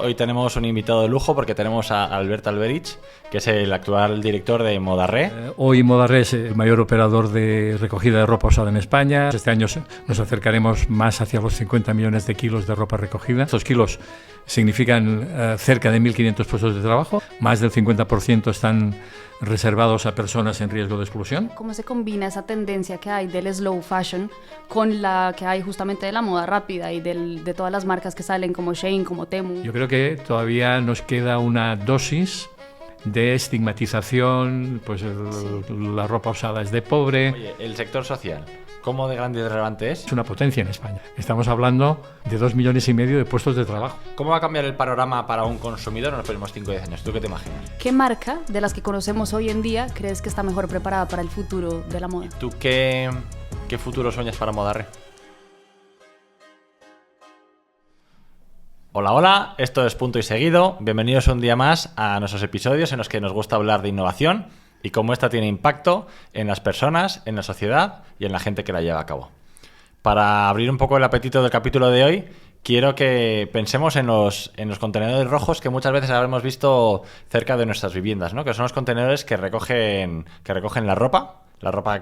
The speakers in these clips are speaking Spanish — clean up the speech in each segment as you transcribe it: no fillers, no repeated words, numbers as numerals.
Hoy tenemos un invitado de lujo porque tenemos a Albert Alberich, que es el actual director de Modarré. Hoy Modarré es el mayor operador de recogida de ropa usada en España. Este año nos acercaremos más hacia los 50 millones de kilos de ropa recogida. Estos kilos significan cerca de 1.500 puestos de trabajo. Más del 50% están reservados a personas en riesgo de exclusión. ¿Cómo se combina esa tendencia que hay del slow fashion con la que hay justamente de la moda rápida y de todas las marcas que salen como Shein, como Temu? Yo creo que todavía nos queda una dosis de estigmatización, pues la ropa usada es de pobre. Oye, el sector social, ¿cómo de grande y de relevante es? Es una potencia en España. Estamos hablando de 2,5 millones de puestos de trabajo. ¿Cómo va a cambiar el panorama para un consumidor en los próximos 5 o 10 años? ¿Tú qué te imaginas? ¿Qué marca de las que conocemos hoy en día crees que está mejor preparada para el futuro de la moda? ¿Tú qué futuro sueñas para Modarré? Hola, hola, esto es Punto y Seguido. Bienvenidos un día más a nuestros episodios en los que nos gusta hablar de innovación y cómo esta tiene impacto en las personas, en la sociedad y en la gente que la lleva a cabo. Para abrir un poco el apetito del capítulo de hoy, quiero que pensemos en los contenedores rojos que muchas veces habremos visto cerca de nuestras viviendas, ¿no? Que son los contenedores que recogen la ropa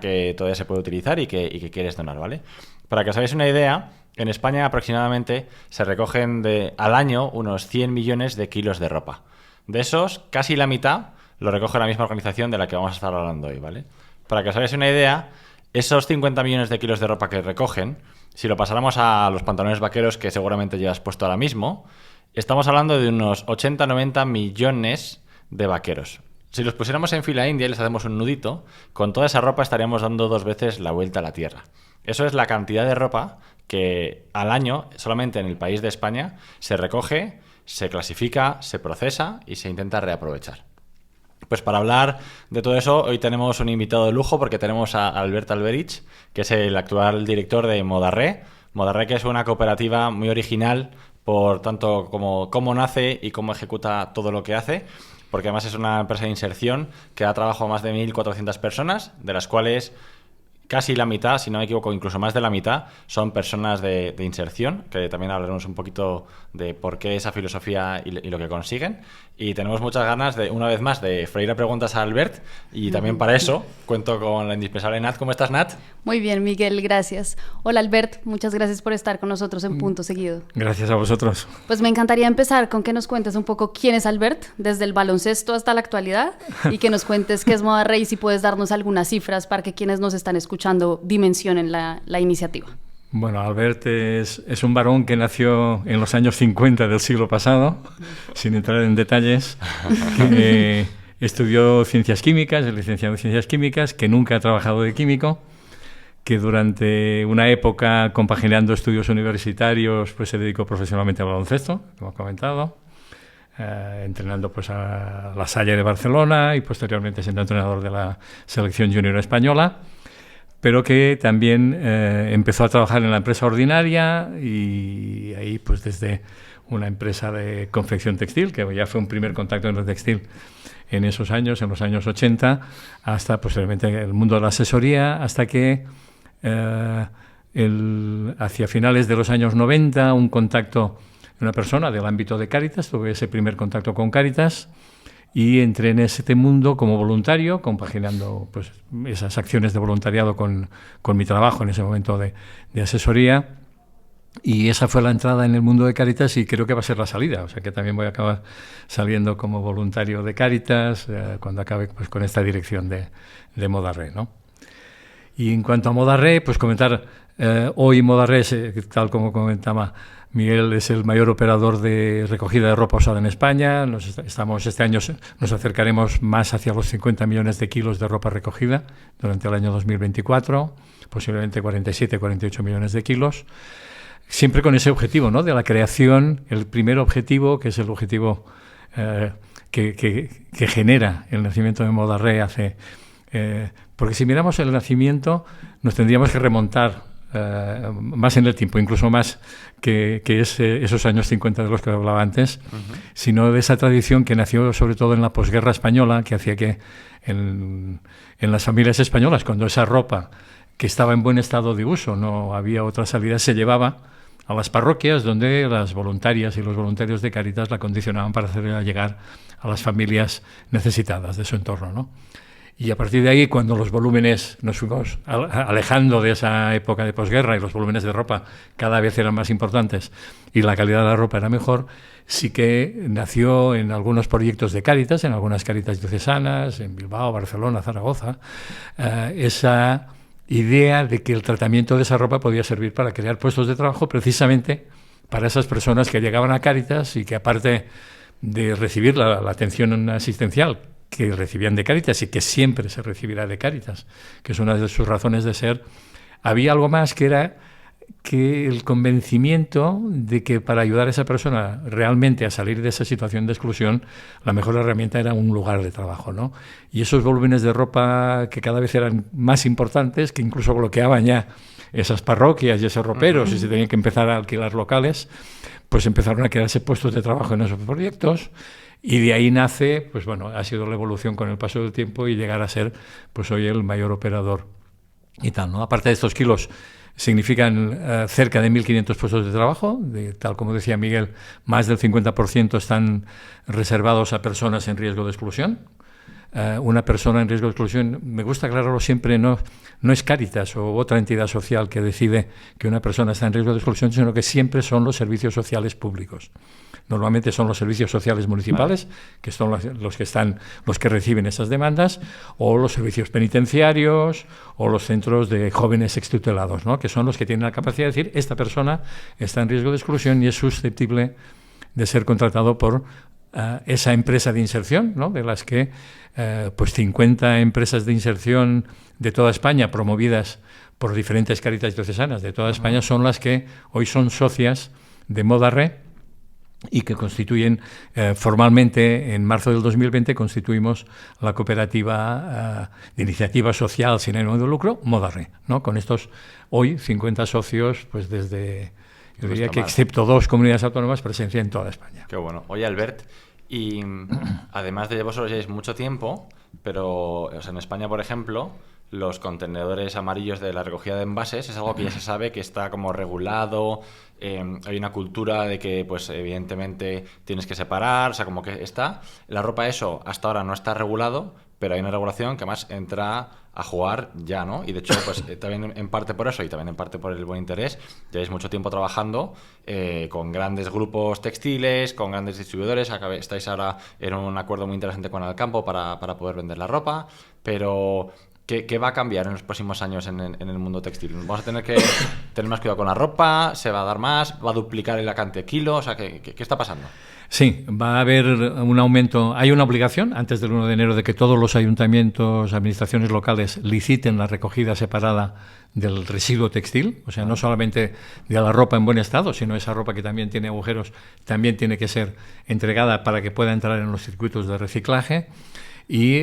que todavía se puede utilizar y que quieres donar, ¿vale? Para que os hagáis una idea, en España aproximadamente se recogen al año unos 100 millones de kilos de ropa. De esos, casi la mitad lo recoge la misma organización de la que vamos a estar hablando hoy, ¿vale? Para que os hagáis una idea, esos 50 millones de kilos de ropa que recogen, si lo pasáramos a los pantalones vaqueros que seguramente llevas puesto ahora mismo, estamos hablando de unos 80-90 millones de vaqueros. Si los pusiéramos en fila india y les hacemos un nudito, con toda esa ropa estaríamos dando 2 veces la vuelta a la Tierra. Eso es la cantidad de ropa que al año, solamente en el país de España, se recoge, se clasifica, se procesa y se intenta reaprovechar. Pues para hablar de todo eso, hoy tenemos un invitado de lujo porque tenemos a Albert Alberich, que es el actual director de Modarré. Modarré, que es una cooperativa muy original por tanto como cómo nace y cómo ejecuta todo lo que hace, porque además es una empresa de inserción que da trabajo a más de 1.400 personas, de las cuales casi la mitad, si no me equivoco, incluso más de la mitad, son personas de inserción, que también hablaremos un poquito de por qué esa filosofía y lo que consiguen. Y tenemos muchas ganas, una vez más, de freír preguntas a Albert, y también para eso cuento con la indispensable Nat. ¿Cómo estás, Nat? Muy bien, Miguel, gracias. Hola, Albert, muchas gracias por estar con nosotros en Punto Seguido. Gracias a vosotros. Pues me encantaría empezar con que nos cuentes un poco quién es Albert, desde el baloncesto hasta la actualidad, y que nos cuentes qué es Modarré y si puedes darnos algunas cifras para que quienes nos están escuchando dimensionen la iniciativa. Bueno, Albert es un varón que nació en los años 50 del siglo pasado, sin entrar en detalles, que estudió Ciencias Químicas, es licenciado en Ciencias Químicas, que nunca ha trabajado de químico, que durante una época, compaginando estudios universitarios, pues se dedicó profesionalmente al baloncesto, como he comentado, entrenando pues a la Salle de Barcelona y posteriormente siendo entrenador de la selección junior española, pero que también empezó a trabajar en la empresa ordinaria y ahí pues desde una empresa de confección textil, que ya fue un primer contacto en el textil en esos años, en los años 80, hasta posteriormente el mundo de la asesoría, hasta que hacia finales de los años 90 un contacto de una persona del ámbito de Cáritas, tuve ese primer contacto con Cáritas, y entré en este mundo como voluntario, compaginando pues, esas acciones de voluntariado con mi trabajo en ese momento de asesoría. Y esa fue la entrada en el mundo de Cáritas y creo que va a ser la salida. O sea que también voy a acabar saliendo como voluntario de Cáritas cuando acabe pues, con esta dirección de Modarré, ¿no? Y en cuanto a Modarré, pues comentar, hoy Modarré, tal como comentaba Miguel, es el mayor operador de recogida de ropa usada en España. Este año nos acercaremos más hacia los 50 millones de kilos de ropa recogida durante el año 2024, posiblemente 47-48 millones de kilos. Siempre con ese objetivo, ¿no?, de la creación, el primer objetivo, que es el objetivo que genera el nacimiento de Modarré porque si miramos el nacimiento nos tendríamos que remontar más en el tiempo, incluso más que esos años 50 de los que hablaba antes, sino de esa tradición que nació sobre todo en la posguerra española, que hacía que en las familias españolas, cuando esa ropa que estaba en buen estado de uso, no había otra salida, se llevaba a las parroquias donde las voluntarias y los voluntarios de Cáritas la condicionaban para hacerla llegar a las familias necesitadas de su entorno, ¿no? Y a partir de ahí, cuando los volúmenes nos fuimos alejando de esa época de posguerra y los volúmenes de ropa cada vez eran más importantes y la calidad de la ropa era mejor, sí que nació en algunos proyectos de Cáritas, en algunas Cáritas diocesanas, en Bilbao, Barcelona, Zaragoza, esa idea de que el tratamiento de esa ropa podía servir para crear puestos de trabajo precisamente para esas personas que llegaban a Cáritas y que, aparte de recibir la atención asistencial que recibían de Cáritas y que siempre se recibirá de Cáritas, que es una de sus razones de ser, había algo más que era que el convencimiento de que para ayudar a esa persona realmente a salir de esa situación de exclusión, la mejor herramienta era un lugar de trabajo, ¿no? Y esos volúmenes de ropa que cada vez eran más importantes, que incluso bloqueaban ya esas parroquias y esos roperos, y se tenían que empezar a alquilar locales, pues empezaron a crearse puestos de trabajo en esos proyectos. Y de ahí nace, pues bueno, ha sido la evolución con el paso del tiempo y llegar a ser, pues hoy, el mayor operador y tal, ¿no? Aparte de estos kilos, significan cerca de 1.500 puestos de trabajo, tal como decía Miguel, más del 50% están reservados a personas en riesgo de exclusión. Una persona en riesgo de exclusión, me gusta aclararlo siempre, no es Cáritas o otra entidad social que decide que una persona está en riesgo de exclusión, sino que siempre son los servicios sociales públicos. Normalmente son los servicios sociales municipales, que son los que reciben esas demandas, o los servicios penitenciarios, o los centros de jóvenes extutelados, ¿no? Que son los que tienen la capacidad de decir, esta persona está en riesgo de exclusión y es susceptible de ser contratado por esa empresa de inserción, ¿no? De las que pues 50 empresas de inserción de toda España, promovidas por diferentes Cáritas diocesanas de toda España, son las que hoy son socias de Modarre, y que constituyen formalmente, en marzo del 2020, constituimos la cooperativa de iniciativa social sin ánimo de lucro, Modarre, ¿no? Con estos hoy 50 socios, pues desde, yo diría que excepto 2 comunidades autónomas, presencia en toda España. Qué bueno. Oye, Albert, y además de vosotros lleváis mucho tiempo, pero o sea, en España, por ejemplo, los contenedores amarillos de la recogida de envases es algo que ya se sabe que está como regulado. Hay una cultura de que, pues, evidentemente tienes que separar, o sea, como que está. La ropa, eso, hasta ahora no está regulado, pero hay una regulación que además entra a jugar ya, ¿no? Y de hecho, pues también en parte por eso y también en parte por el buen interés, lleváis mucho tiempo trabajando con grandes grupos textiles, con grandes distribuidores. Estáis ahora en un acuerdo muy interesante con Alcampo para poder vender la ropa, pero ¿qué va a cambiar en los próximos años en el mundo textil? ¿Vamos a tener que tener más cuidado con la ropa? ¿Se va a dar más? ¿Va a duplicar la cantidad de kilos? O sea, ¿qué está pasando? Sí, va a haber un aumento. Hay una obligación antes del 1 de enero de que todos los ayuntamientos, administraciones locales liciten la recogida separada del residuo textil, o sea, no solamente de la ropa en buen estado, sino esa ropa que también tiene agujeros, también tiene que ser entregada para que pueda entrar en los circuitos de reciclaje y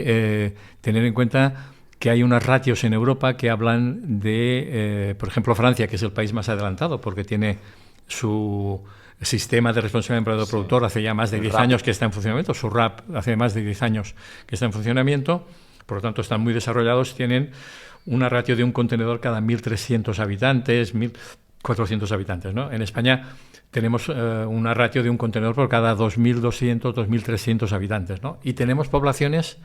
tener en cuenta que hay unas ratios en Europa que hablan de, por ejemplo, Francia, que es el país más adelantado porque tiene su sistema de responsabilidad empleador-productor hace ya más de 10 años que está en funcionamiento, su RAP hace más de 10 años que está en funcionamiento, por lo tanto están muy desarrollados, tienen una ratio de un contenedor cada 1.300 habitantes, 1.400 habitantes, ¿no? En España tenemos una ratio de un contenedor por cada 2.200, 2.300 habitantes, ¿no? Y tenemos poblaciones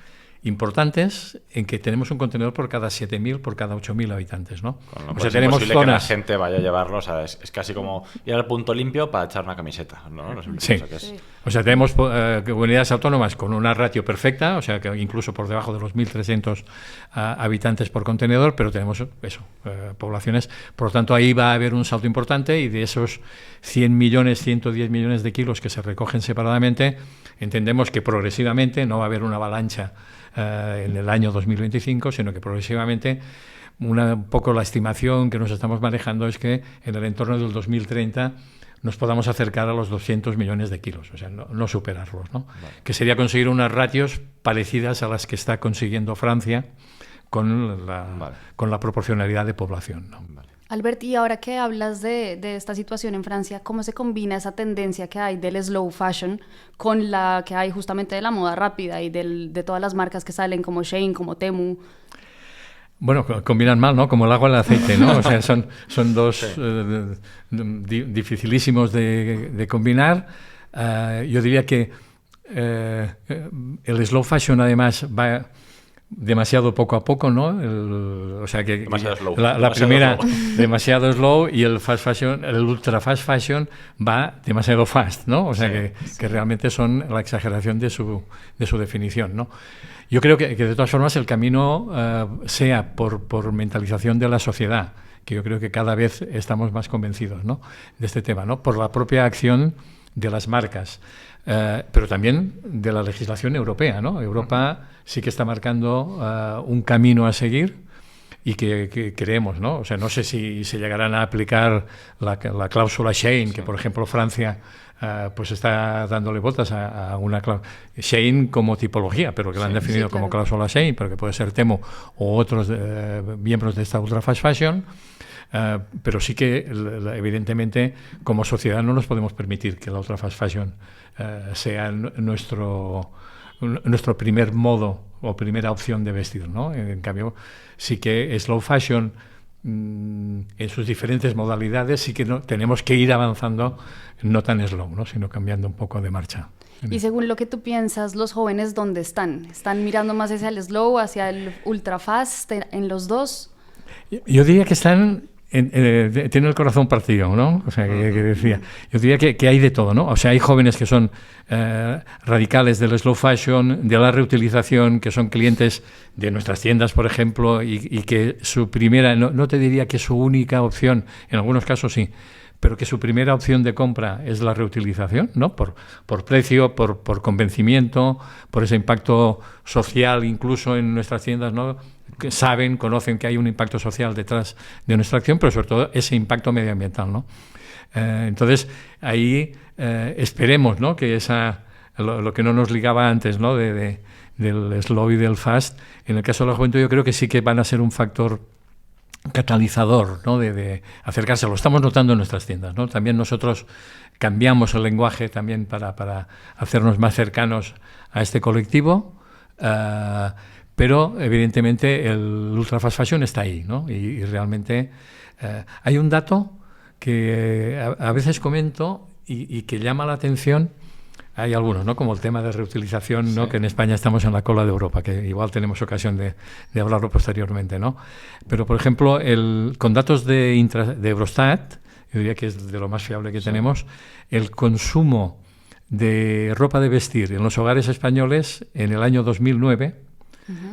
importantes en que tenemos un contenedor por cada 7.000, por cada 8.000 habitantes, ¿no? O sea, tenemos zonas que la gente vaya a llevarlo, o sea, es casi como ir al punto limpio para echar una camiseta, ¿no? Sí. O sea, tenemos comunidades autónomas con una ratio perfecta, o sea, que incluso por debajo de los 1.300 habitantes por contenedor, pero tenemos eso, poblaciones. Por lo tanto, ahí va a haber un salto importante y de esos 100 millones, 110 millones de kilos que se recogen separadamente, entendemos que progresivamente no va a haber una avalancha en el año 2025, sino que progresivamente un poco la estimación que nos estamos manejando es que en el entorno del 2030 nos podamos acercar a los 200 millones de kilos, o sea, no superarlos, ¿no? Vale. Que sería conseguir unas ratios parecidas a las que está consiguiendo Francia con la proporcionalidad de población, ¿no? Vale. Albert, y ahora que hablas de esta situación en Francia, ¿cómo se combina esa tendencia que hay del slow fashion con la que hay justamente de la moda rápida y de todas las marcas que salen como Shein, como Temu? Bueno, combinan mal, ¿no? Como el agua y el aceite, ¿no? O sea, son dos dificilísimos de combinar. Yo diría que el slow fashion, además, va demasiado poco a poco, ¿no? O sea, que demasiado slow. La primera, demasiado slow, y el fast fashion, el ultra fast fashion, va demasiado fast, ¿no? O sea, que realmente son la exageración de su definición, ¿no? Yo creo que de todas formas el camino sea por mentalización de la sociedad, que yo creo que cada vez estamos más convencidos, ¿no?, de este tema, ¿no?, por la propia acción de las marcas, pero también de la legislación europea, ¿no? Europa sí que está marcando un camino a seguir y que creemos, ¿no? O sea, no sé si se llegarán a aplicar la cláusula Shein, que por ejemplo Francia pues está dándole vueltas a una Shein como tipología, pero que la han definido como cláusula Shein, pero que puede ser Temu o otros miembros de esta ultra fast fashion. Pero sí que evidentemente como sociedad no nos podemos permitir que la ultra fast fashion sea nuestro primer modo o primera opción de vestir, ¿no? En cambio, sí que slow fashion en sus diferentes modalidades sí que tenemos que ir avanzando, no tan slow, ¿no?, sino cambiando un poco de marcha. Y según lo que tú piensas, ¿los jóvenes dónde están? ¿Están mirando más hacia el slow, hacia el ultra fast, en los dos? Yo diría que están... tiene el corazón partido, ¿no? O sea, que decía. Yo diría que hay de todo, ¿no? O sea, hay jóvenes que son radicales del slow fashion, de la reutilización, que son clientes de nuestras tiendas, por ejemplo, y que su primera, no te diría que su única opción, en algunos casos sí, pero que su primera opción de compra es la reutilización, ¿no? Por precio, por convencimiento, por ese impacto social incluso en nuestras tiendas, ¿no?, que conocen que hay un impacto social detrás de nuestra acción, pero sobre todo ese impacto medioambiental, ¿no? Entonces, ahí esperemos, ¿no?, que lo que no nos ligaba antes, ¿no?, del slow y del fast, en el caso de la juventud yo creo que sí que van a ser un factor catalizador, ¿no?, de acercarse. Lo estamos notando en nuestras tiendas, ¿no? También nosotros cambiamos el lenguaje también para hacernos más cercanos a este colectivo, pero evidentemente el ultra fast fashion está ahí, ¿no? Y realmente hay un dato que a veces comento y que llama la atención. Hay algunos, ¿no?, como el tema de reutilización, ¿no?, que en España estamos en la cola de Europa, que igual tenemos ocasión de hablarlo posteriormente, ¿no? Pero, por ejemplo, con datos de Eurostat, yo diría que es de lo más fiable que tenemos, el consumo de ropa de vestir en los hogares españoles en el año 2009,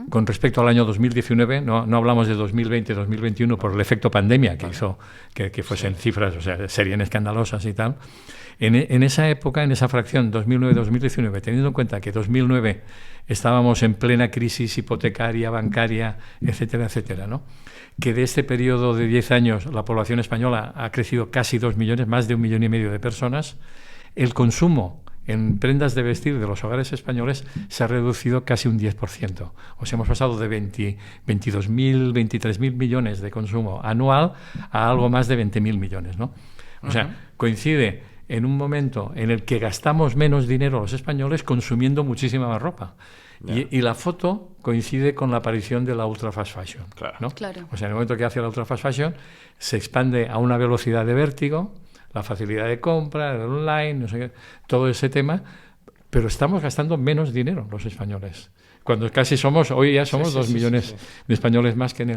con respecto al año 2019, no hablamos de 2020-2021 por el efecto pandemia que hizo que fuesen cifras, o sea, serían escandalosas y tal. En esa época, en esa fracción 2009-2019, teniendo en cuenta que 2009 estábamos en plena crisis hipotecaria, bancaria, etcétera, etcétera, ¿no?, que de este periodo de 10 años la población española ha crecido casi 2 millones, más de 1,5 millones de personas, el consumo en prendas de vestir de los hogares españoles se ha reducido casi un 10%. O sea, hemos pasado de 22.000, 23.000 millones de consumo anual a algo más de 20.000 millones, ¿no? O sea, coincide en un momento en el que gastamos menos dinero los españoles consumiendo muchísima más ropa. Y la foto coincide con la aparición de la ultra fast fashion, ¿no? Claro. O sea, en el momento que hace la ultra fast fashion se expande a una velocidad de vértigo, la facilidad de compra, el online, no sé qué, todo ese tema, pero estamos gastando menos dinero los españoles. Cuando hoy ya somos 2 millones de españoles más que en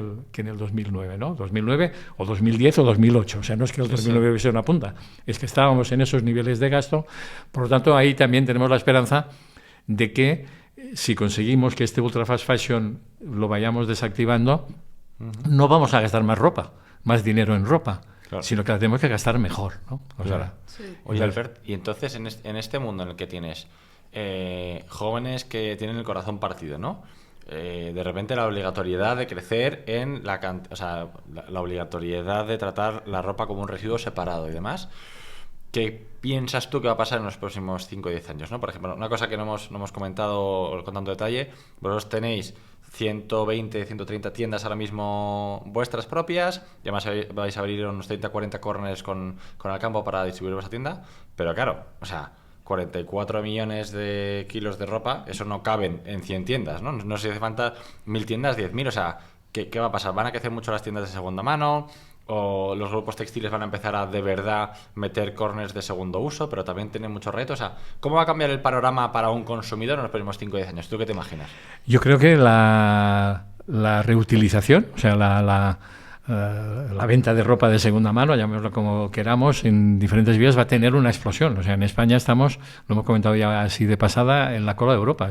el 2009, ¿no? 2009 o 2010 o 2008. O sea, no es que el 2009 hubiese una punta, es que estábamos en esos niveles de gasto. Por lo tanto, ahí también tenemos la esperanza de que si conseguimos que este ultra fast fashion lo vayamos desactivando, no vamos a gastar más dinero en ropa. Claro. Sino que la tenemos que gastar mejor, ¿no? Oye, Albert, y entonces en este mundo en el que tienes jóvenes que tienen el corazón partido, ¿no? De repente la obligatoriedad de crecer en la obligatoriedad de tratar la ropa como un residuo separado y demás. ¿Qué piensas tú que va a pasar en los próximos 5 o 10 años, ¿no? Por ejemplo, una cosa que no hemos comentado con tanto detalle, vosotros tenéis 120, 130 tiendas ahora mismo vuestras propias, y además vais a abrir unos 30, 40 corners con Alcampo para distribuir vuestra tienda, pero claro, o sea, 44 millones de kilos de ropa, eso no caben en 100 tiendas, ¿no? No sé si hace falta 1.000 tiendas, 10.000, o sea, ¿qué va a pasar? ¿Van a crecer mucho las tiendas de segunda mano? ¿O los grupos textiles van a empezar a de verdad meter corners de segundo uso? Pero también tienen muchos retos. O sea, ¿cómo va a cambiar el panorama para un consumidor en los próximos 5 o 10 años? ¿Tú qué te imaginas? Yo creo que la reutilización, o sea, la venta de ropa de segunda mano, llamémoslo como queramos, en diferentes vías va a tener una explosión. O sea, en España estamos, lo hemos comentado ya así de pasada, en la cola de Europa.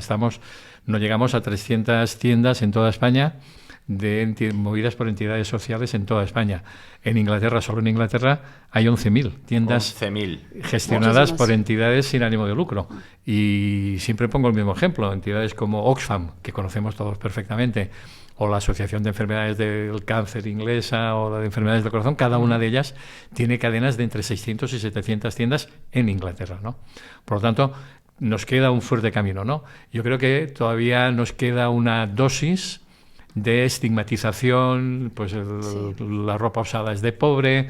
No llegamos a 300 tiendas en toda España, movidas por entidades sociales en toda España. En Inglaterra, solo en Inglaterra, hay 11.000 tiendas 11.000 gestionadas por entidades sin ánimo de lucro. Y siempre pongo el mismo ejemplo, entidades como Oxfam, que conocemos todos perfectamente, o la Asociación de Enfermedades del Cáncer inglesa, o la de Enfermedades del Corazón, cada una de ellas tiene cadenas de entre 600 y 700 tiendas en Inglaterra, ¿no? Por lo tanto, nos queda un fuerte camino, ¿no? Yo creo que todavía nos queda una dosis de estigmatización, pues la ropa usada es de pobre,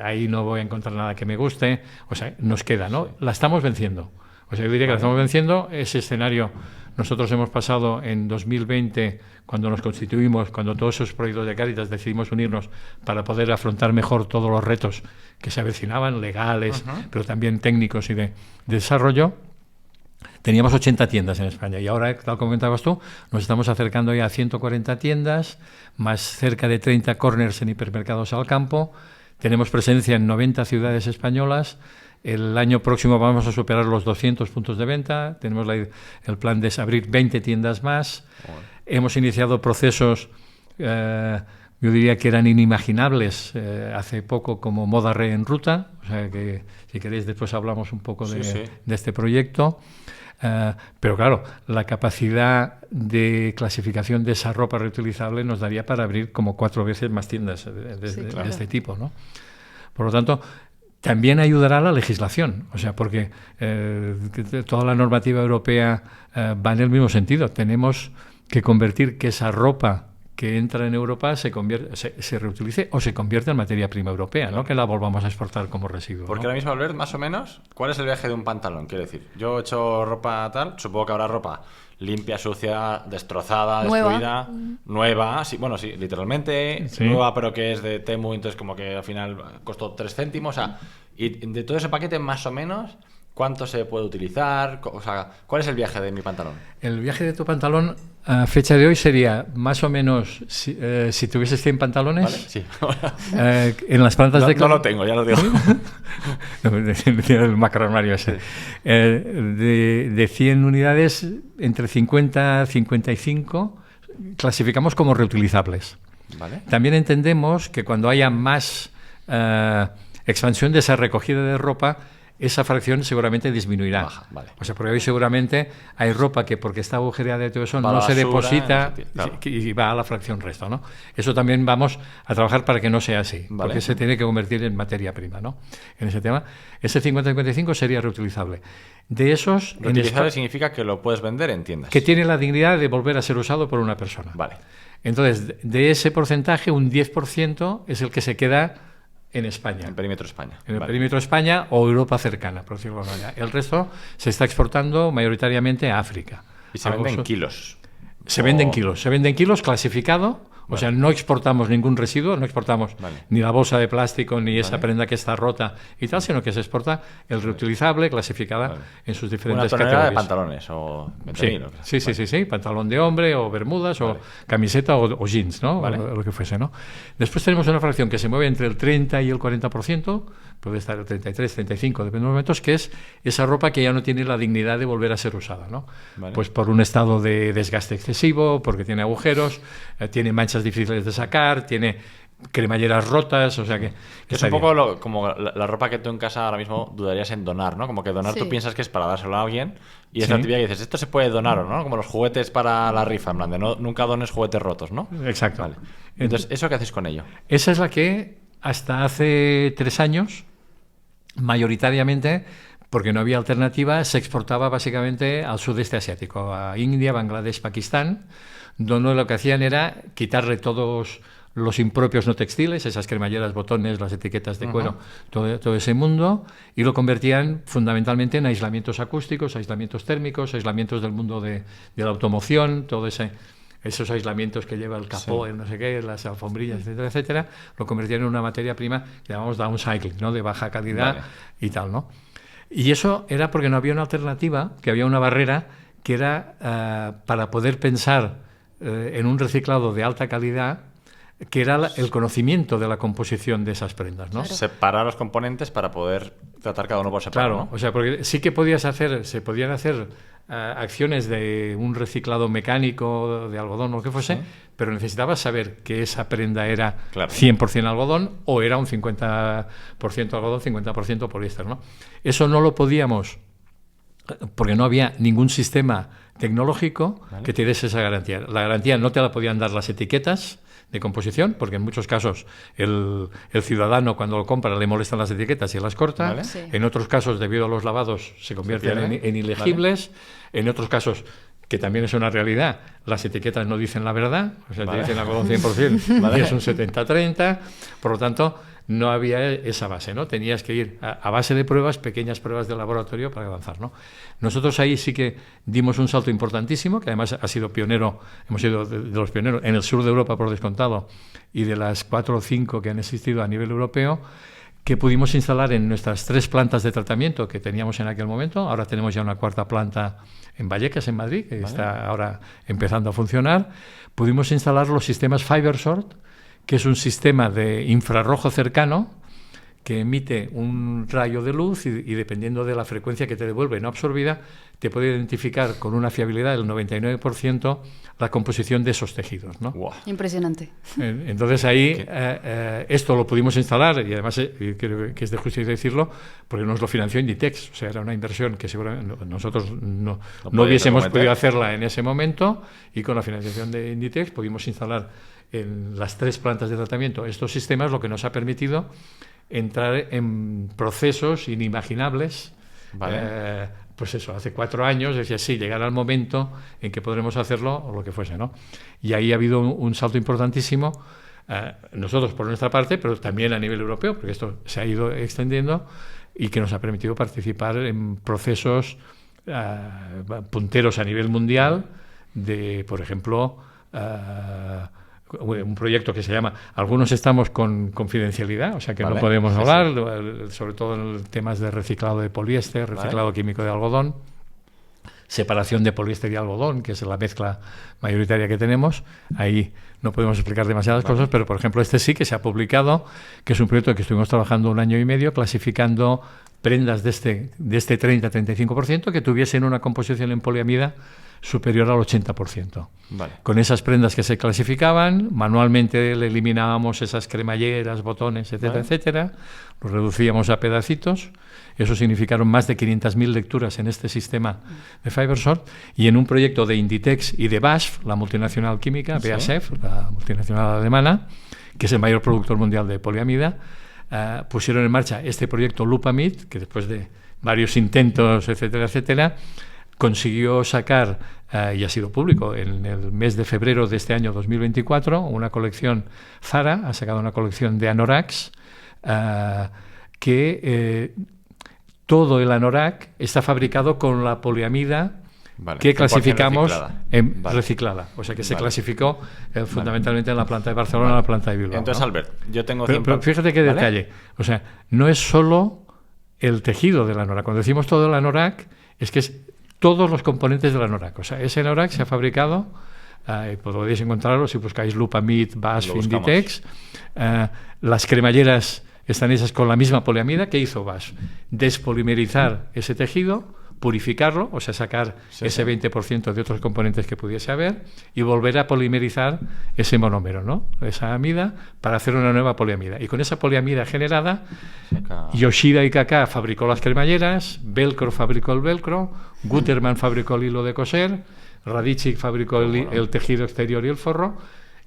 ahí no voy a encontrar nada que me guste, o sea, nos queda, ¿no? La estamos venciendo. O sea, yo diría que la estamos venciendo. Ese escenario nosotros hemos pasado en 2020, cuando nos constituimos, cuando todos esos proyectos de Cáritas decidimos unirnos para poder afrontar mejor todos los retos que se avecinaban, legales, pero también técnicos y de desarrollo. Teníamos 80 tiendas en España y ahora, tal como comentabas tú, nos estamos acercando ya a 140 tiendas, más cerca de 30 corners en hipermercados al campo. Tenemos presencia en 90 ciudades españolas. El año próximo vamos a superar los 200 puntos de venta. Tenemos el plan de abrir 20 tiendas más. Hemos iniciado procesos, yo diría que eran inimaginables hace poco, como Moda Re en Ruta. O sea que, si queréis, después hablamos un poco de este proyecto. Pero claro, la capacidad de clasificación de esa ropa reutilizable nos daría para abrir como 4 veces más tiendas de este tipo, ¿no? Por lo tanto, también ayudará la legislación, o sea, porque toda la normativa europea va en el mismo sentido. Tenemos que convertir que esa ropa que entra en Europa se reutilice o se convierta en materia prima europea, ¿no? Que la volvamos a exportar como residuo. Porque ¿no? ahora mismo, Albert, más o menos, ¿cuál es el viaje de un pantalón? Quiero decir, yo he hecho ropa tal, supongo que habrá ropa limpia, sucia, destrozada, destruida, nueva, sí, bueno, sí, literalmente, nueva, pero que es de Temu, entonces como que al final costó 3 céntimos, o sea, y de todo ese paquete, más o menos, ¿cuánto se puede utilizar? O sea, ¿cuál es el viaje de mi pantalón? El viaje de tu pantalón, a fecha de hoy, sería más o menos, si tuvieses 100 pantalones, ¿vale? Sí. en las plantas de... No lo tengo, ya lo digo. El macroarmario ese. De 100 unidades, entre 50 y 55 clasificamos como reutilizables. ¿Vale? También entendemos que cuando haya más expansión de esa recogida de ropa, esa fracción seguramente disminuirá. Baja, vale. O sea, porque hoy seguramente hay ropa que, porque está agujereada de todo eso, no se basura, deposita, claro, y va a la fracción resto, ¿no? Eso también vamos a trabajar para que no sea así, vale, porque se tiene que convertir en materia prima, ¿no? En ese tema. Ese 50-55 sería reutilizable. De esos... Reutilizable significa que lo puedes vender en tiendas. Que tiene la dignidad de volver a ser usado por una persona. Vale. Entonces, de ese porcentaje, un 10% es el que se queda en España. En perímetro España. En el perímetro España o Europa cercana, por decirlo de alguna manera. El resto se está exportando mayoritariamente a África. Y se vende en kilos. Se vende en kilos clasificado. O sea, no exportamos ningún residuo, no exportamos ni la bolsa de plástico, ni esa prenda que está rota y tal, sino que se exporta el reutilizable, clasificada en sus diferentes categorías. Una tonelada de pantalones o 20.000. Sí. Pantalón de hombre o bermudas o camiseta o jeans, ¿no? O lo que fuese, ¿no? Después tenemos una fracción que se mueve entre el 30 y el 40%, puede estar el 33, 35, depende de los momentos, que es esa ropa que ya no tiene la dignidad de volver a ser usada, ¿no? Pues por un estado de desgaste excesivo, porque tiene agujeros, tiene manchas difíciles de sacar, tiene cremalleras rotas, o sea que es un poco como la ropa que tú en casa ahora mismo dudarías en donar, ¿no? Como que donar tú piensas que es para dárselo a alguien y es la típica que dices, esto se puede donar o no, como los juguetes para la rifa, en plan de nunca dones juguetes rotos, ¿no? Exacto. Vale. Entonces, ¿eso qué haces con ello? Esa es la que hasta hace 3 años, mayoritariamente, porque no había alternativa, se exportaba básicamente al sudeste asiático, a India, Bangladesh, Pakistán, donde lo que hacían era quitarle todos los impropios no textiles, esas cremalleras, botones, las etiquetas de cuero, todo ese mundo, y lo convertían fundamentalmente en aislamientos acústicos, aislamientos térmicos, aislamientos del mundo de la automoción, todo ese esos aislamientos que lleva el capó, el no sé qué, las alfombrillas, etcétera, etcétera, lo convirtieron en una materia prima que llamamos downcycling, ¿no? De baja calidad y tal, ¿no? Y eso era porque no había una alternativa, que había una barrera que era para poder pensar en un reciclado de alta calidad, que era el conocimiento de la composición de esas prendas, ¿no? Claro. Separar los componentes para poder tratar cada uno por separado. Claro, ¿no? o sea, porque sí que se podían hacer acciones de un reciclado mecánico de algodón o lo que fuese, pero necesitabas saber que esa prenda era 100% algodón o era un 50% algodón, 50% poliéster, ¿no? Eso no lo podíamos, porque no había ningún sistema tecnológico que te diese esa garantía. La garantía no te la podían dar las etiquetas de composición, porque en muchos casos el ciudadano cuando lo compra le molestan las etiquetas y las corta. Sí. En otros casos, debido a los lavados, se convierten en ilegibles. En otros casos, que también es una realidad, las etiquetas no dicen la verdad, o sea, te dicen algodón 100% y es un 70-30, por lo tanto, no había esa base, ¿no? Tenías que ir a base de pruebas, pequeñas pruebas de laboratorio para avanzar, ¿no? Nosotros ahí sí que dimos un salto importantísimo, que además ha sido pionero, hemos sido de los pioneros en el sur de Europa por descontado, y de las 4 o 5 que han existido a nivel europeo, que pudimos instalar en nuestras 3 plantas de tratamiento que teníamos en aquel momento. Ahora tenemos ya una 4ª planta en Vallecas, en Madrid, que está ahora empezando a funcionar. Pudimos instalar los sistemas FiberSort, que es un sistema de infrarrojo cercano que emite un rayo de luz y dependiendo de la frecuencia que te devuelve no absorbida, te puede identificar con una fiabilidad del 99% la composición de esos tejidos, ¿no? Wow. Impresionante. Entonces ahí esto lo pudimos instalar y además creo que es de justicia decirlo porque nos lo financió Inditex, o sea, era una inversión que seguramente nosotros no hubiésemos podido hacerla en ese momento y con la financiación de Inditex pudimos instalar en las 3 plantas de tratamiento estos sistemas, lo que nos ha permitido entrar en procesos inimaginables. Pues eso, hace 4 años decía, sí, llegará el momento en que podremos hacerlo o lo que fuese, ¿no? Y ahí ha habido un salto importantísimo, nosotros por nuestra parte, pero también a nivel europeo, porque esto se ha ido extendiendo y que nos ha permitido participar en procesos punteros a nivel mundial de, por ejemplo, un proyecto que se llama, algunos estamos con confidencialidad, o sea que no podemos hablar, sobre todo en temas de reciclado de poliéster, reciclado químico de algodón, separación de poliéster y algodón, que es la mezcla mayoritaria que tenemos. Ahí no podemos explicar demasiadas cosas, pero por ejemplo este sí que se ha publicado, que es un proyecto que estuvimos trabajando 1 año y medio, clasificando prendas de este 30-35% que tuviesen una composición en poliamida superior al 80%. Con esas prendas que se clasificaban, manualmente le eliminábamos esas cremalleras, botones, etcétera, etcétera, los reducíamos a pedacitos. Eso significaron más de 500.000 lecturas en este sistema de FiberSort y en un proyecto de Inditex y de BASF, la multinacional química, BASF, la multinacional alemana, que es el mayor productor mundial de poliamida, pusieron en marcha este proyecto Lupamid, que después de varios intentos, etcétera, etcétera, consiguió sacar, y ha sido público, en el mes de febrero de este año 2024, una colección, Zara ha sacado una colección de anoraks, que todo el anorak está fabricado con la poliamida que clasificamos reciclada. O sea que se clasificó fundamentalmente en la planta de Barcelona, en la planta de Bilbao. Entonces, ¿no? Albert, yo tengo... Pero fíjate qué detalle. O sea, no es solo el tejido del anorak. Cuando decimos todo el anorak, es que es todos los componentes del anorak. O sea, ese anorak se ha fabricado, podéis encontrarlo si buscáis Lupamid, BASF, Inditex. Las cremalleras están hechas con la misma poliamida que hizo BASF. Despolimerizar ese tejido, purificarlo, o sea, sacar ese 20% de otros componentes que pudiese haber y volver a polimerizar ese monómero, ¿no? Esa amida para hacer una nueva poliamida. Y con esa poliamida generada, Yoshida y Kaká fabricó las cremalleras, Velcro fabricó el velcro, Gutermann fabricó el hilo de coser, Radici fabricó el tejido exterior y el forro,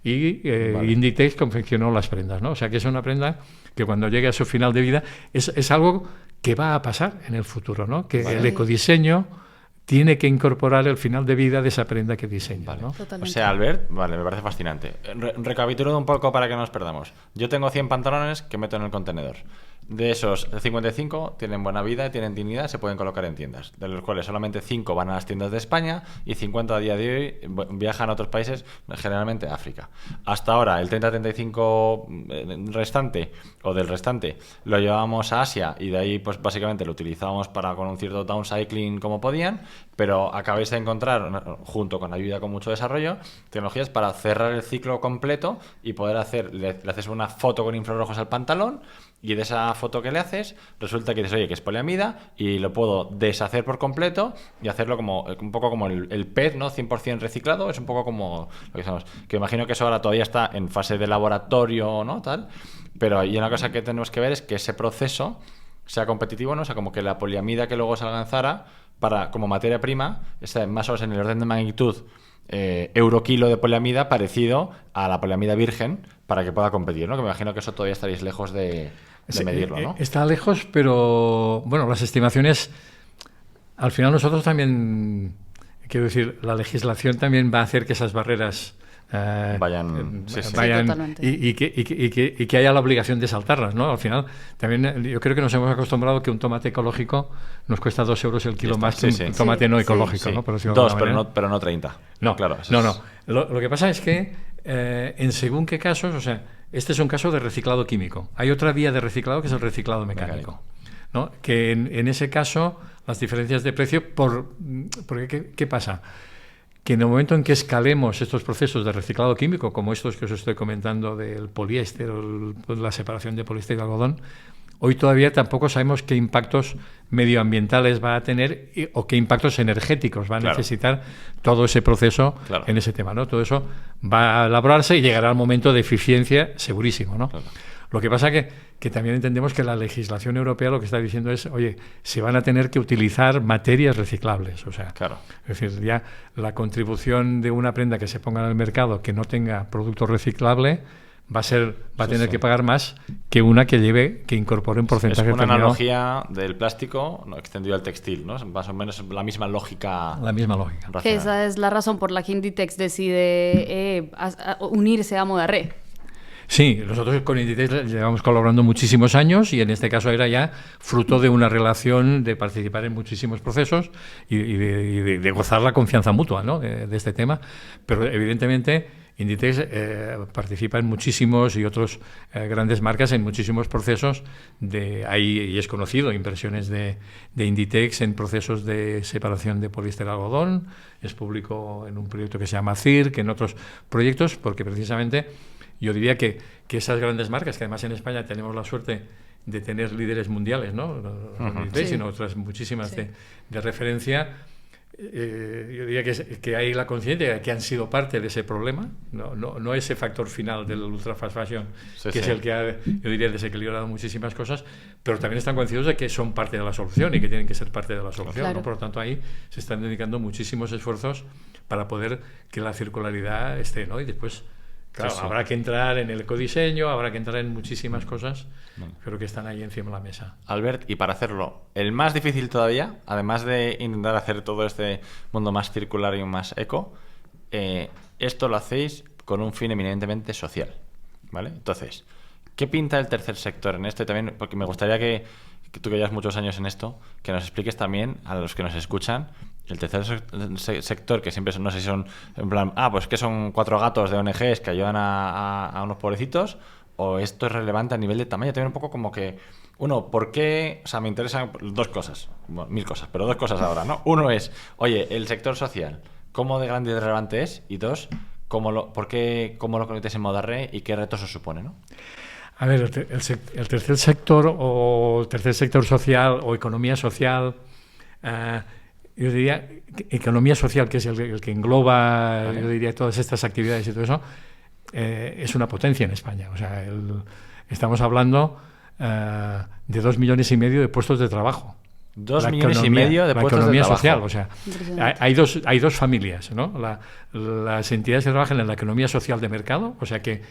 y Inditex confeccionó las prendas, ¿no? O sea que es una prenda que cuando llegue a su final de vida es algo que va a pasar en el futuro, ¿no? Que el ecodiseño tiene que incorporar el final de vida de esa prenda que diseña, ¿no? O sea, Albert, me parece fascinante. Recapitulo un poco para que no nos perdamos. Yo tengo 100 pantalones que meto en el contenedor. De esos 55 tienen buena vida, tienen dignidad, se pueden colocar en tiendas, de los cuales solamente 5 van a las tiendas de España y 50 a día de hoy viajan a otros países, generalmente África. Hasta ahora el 30-35 restante o del restante lo llevábamos a Asia y de ahí pues básicamente lo utilizábamos para con un cierto downcycling como podían, pero acabáis de encontrar, junto con ayuda con mucho desarrollo, tecnologías para cerrar el ciclo completo y poder le haces una foto con infrarrojos al pantalón. Y de esa foto que le haces, resulta que dices, oye, que es poliamida y lo puedo deshacer por completo y hacerlo como un poco como el PET, ¿no? 100% reciclado, es un poco como lo que sabemos. Que imagino que eso ahora todavía está en fase de laboratorio, ¿no? Tal. Pero hay una cosa que tenemos que ver es que ese proceso sea competitivo, ¿no? O sea, como que la poliamida que luego salga en Zara, como materia prima, está más o menos en el orden de magnitud eurokilo de poliamida parecido a la poliamida virgen para que pueda competir, ¿no? Que me imagino que eso todavía estaréis lejos de medirlo, ¿no? Está lejos, pero bueno, las estimaciones, al final nosotros también, quiero decir, la legislación también va a hacer que esas barreras vayan y que haya la obligación de saltarlas, ¿no? Al final, también yo creo que nos hemos acostumbrado que un tomate ecológico nos cuesta 2 euros el kilo más que un tomate no ecológico, ¿no? Por decirlo de alguna manera. pero no 30. No, claro. No. Lo que pasa es que en según qué casos, o sea, este es un caso de reciclado químico. Hay otra vía de reciclado que es el reciclado mecánico. ¿No? Que en ese caso las diferencias de precio, porque ¿qué pasa? Que en el momento en que escalemos estos procesos de reciclado químico, como estos que os estoy comentando del poliéster o la separación de poliéster y algodón, hoy todavía tampoco sabemos qué impactos medioambientales va a tener o qué impactos energéticos va a necesitar todo ese proceso en ese tema, ¿no? Todo eso va a elaborarse y llegará al momento de eficiencia segurísimo, ¿no? Claro. Lo que pasa que también entendemos que la legislación europea lo que está diciendo es, oye, se van a tener que utilizar materias reciclables. O sea, es decir, ya la contribución de una prenda que se ponga en el mercado que no tenga producto reciclable va a tener que pagar más que una que incorpore un porcentaje. Es una analogía del plástico extendido al textil, ¿no? Más o menos la misma lógica. La misma lógica. Que esa es la razón por la que Inditex decide unirse a Modaré. Sí, nosotros con Inditex llevamos colaborando muchísimos años y en este caso era ya fruto de una relación de participar en muchísimos procesos y de gozar la confianza mutua, ¿no? de este tema. Pero evidentemente Inditex participa en muchísimos y otros grandes marcas en muchísimos procesos. Y es conocido inversiones de Inditex en procesos de separación de poliéster algodón. Es público en un proyecto que se llama CIR, que en otros proyectos, porque precisamente yo diría que esas grandes marcas, que además en España tenemos la suerte de tener líderes mundiales, ¿no? Sino otras muchísimas de referencia, yo diría que hay la conciencia de que han sido parte de ese problema, no ese factor final del ultra fast fashion, que es el que ha, yo diría, desequilibrado muchísimas cosas, pero también están convencidos de que son parte de la solución y que tienen que ser parte de la solución, ¿no? Por lo tanto, ahí se están dedicando muchísimos esfuerzos para poder que la circularidad esté, ¿no? Y después, claro, habrá que entrar en el ecodiseño, habrá que entrar en muchísimas cosas, pero que están ahí encima de la mesa. Albert, y para hacerlo, el más difícil todavía, además de intentar hacer todo este mundo más circular y más eco, esto lo hacéis con un fin eminentemente social, ¿vale? Entonces, ¿qué pinta el tercer sector en esto? Y también, porque me gustaría que tú que llevas muchos años en esto, que nos expliques también a los que nos escuchan el tercer sector, que siempre no sé si son en plan, pues que son 4 gatos de ONGs que ayudan a unos pobrecitos, o esto es relevante a nivel de tamaño. También un poco como que, uno, ¿por qué? O sea, me interesan 2 cosas, bueno, 1000 cosas, pero 2 cosas ahora, ¿no? Uno es, oye, el sector social, ¿cómo de grande y de relevante es? Y 2, ¿cómo lo conectáis en Modaré y qué retos os supone, ¿no? A ver, el tercer sector o el tercer sector social o economía social, yo diría economía social, que es el que engloba, yo diría, todas estas actividades y todo eso, es una potencia en España. O sea, estamos hablando de 2,5 millones de puestos de trabajo. 2,5 millones de puestos de trabajo. La economía social, o sea, hay dos familias, ¿no? Las entidades que trabajan en la economía social de mercado, o sea que